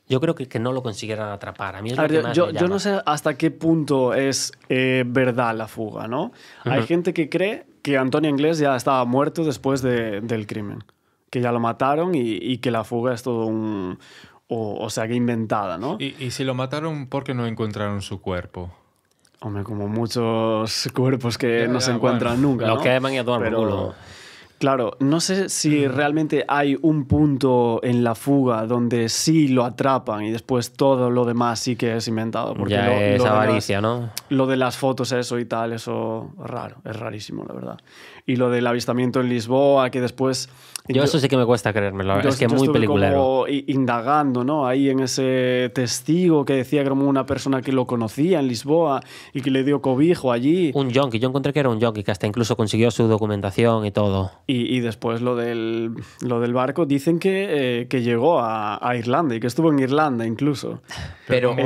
Yo creo que no lo consiguieran atrapar. A mí es lo que más me llama. Yo no sé hasta qué punto es verdad la fuga, ¿no? Hay gente que cree que Antonio Anglés ya estaba muerto después del crimen, que ya lo mataron y que la fuga es todo un... O sea, que inventada, ¿no? ¿Y si lo mataron, por qué no encontraron su cuerpo? Hombre, como muchos cuerpos que no se encuentran nunca, ¿no? Lo queman y a tomar por culo. Claro, no sé si realmente hay un punto en la fuga donde sí lo atrapan y después todo lo demás sí que es inventado. Porque ya es avaricia, ¿no? Lo de las fotos, eso y tal, eso raro, es rarísimo, la verdad. Y lo del avistamiento en Lisboa, que después... Yo eso sí que me cuesta creérmelo, es que es muy peliculero. Como indagando, ¿no? Ahí en ese testigo que decía que era una persona que lo conocía en Lisboa y que le dio cobijo allí. Un yonki, yo encontré que era un yonki, que hasta incluso consiguió su documentación y todo. Y después lo del barco, dicen que llegó a Irlanda y que estuvo en Irlanda incluso. Pero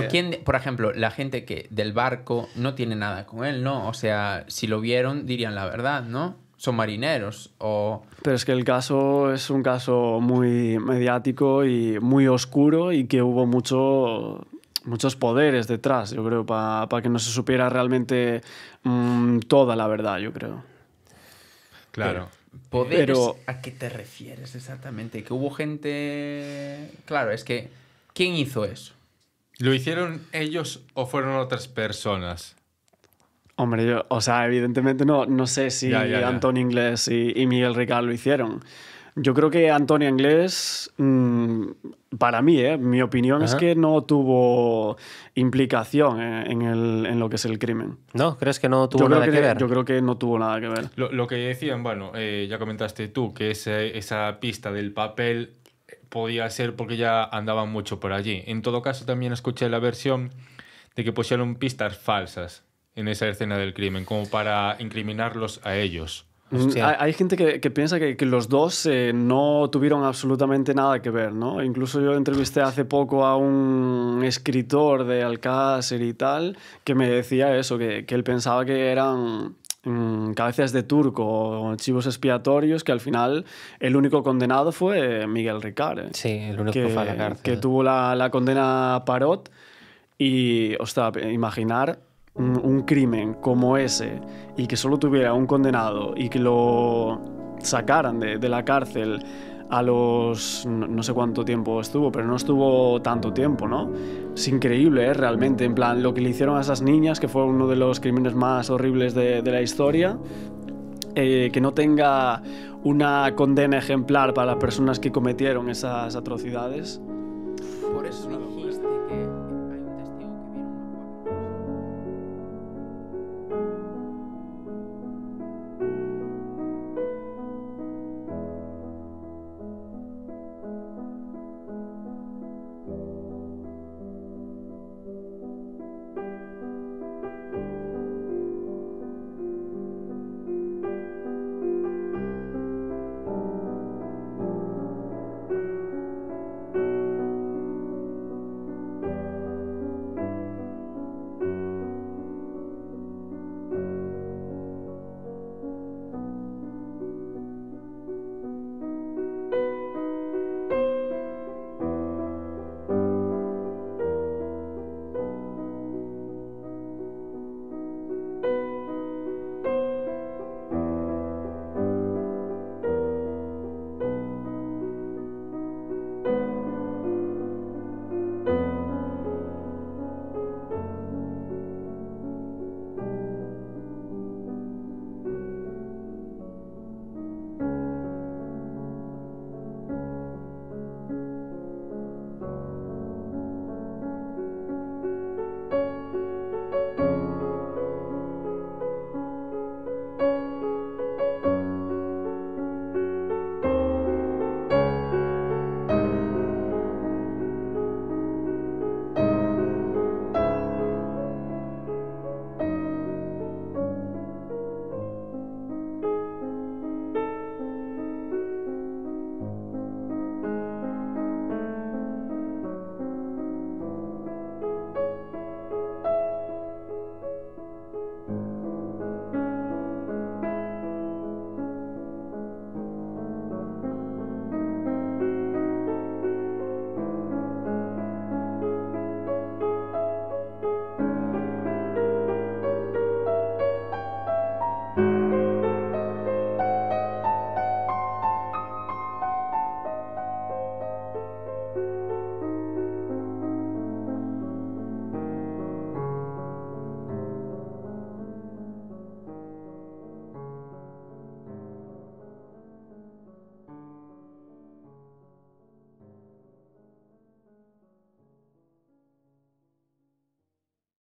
¿quién, por ejemplo, la gente que del barco no tiene nada con él, ¿no? O sea, si lo vieron dirían la verdad, ¿no? Son marineros o... Pero es que el caso es un caso muy mediático y muy oscuro y que hubo muchos poderes detrás, yo creo, para que no se supiera realmente toda la verdad, yo creo. Claro. ¿Poderes? ¿A qué te refieres exactamente? ¿Que hubo gente...? Claro, es que... ¿Quién hizo eso? ¿Lo hicieron ellos o fueron otras personas? Hombre, evidentemente no sé si Antonio Anglés y Miguel Ricard lo hicieron. Yo creo que Antonio Anglés, para mí, mi opinión es que no tuvo implicación en lo que es el crimen. ¿No? ¿Crees que no tuvo nada que ver? Yo creo que no tuvo nada que ver. Lo que decían, bueno, ya comentaste tú, que esa pista del papel podía ser porque ya andaban mucho por allí. En todo caso, también escuché la versión de que pusieron pistas falsas en esa escena del crimen, como para incriminarlos a ellos. Hay gente que piensa que los dos no tuvieron absolutamente nada que ver, ¿no? Incluso yo entrevisté hace poco a un escritor de Alcácer y tal, que me decía eso, que él pensaba que eran cabezas de turco o chivos expiatorios, que al final el único condenado fue Miguel Ricard. Sí, el único que fue a la cárcel. Que tuvo la condena Parot y, ostras, imaginar un crimen como ese y que solo tuviera un condenado y que lo sacaran de la cárcel a los... no sé cuánto tiempo estuvo, pero no estuvo tanto tiempo, ¿no? Es increíble, realmente. En plan, lo que le hicieron a esas niñas, que fue uno de los crímenes más horribles de la historia, que no tenga una condena ejemplar para las personas que cometieron esas atrocidades. Por eso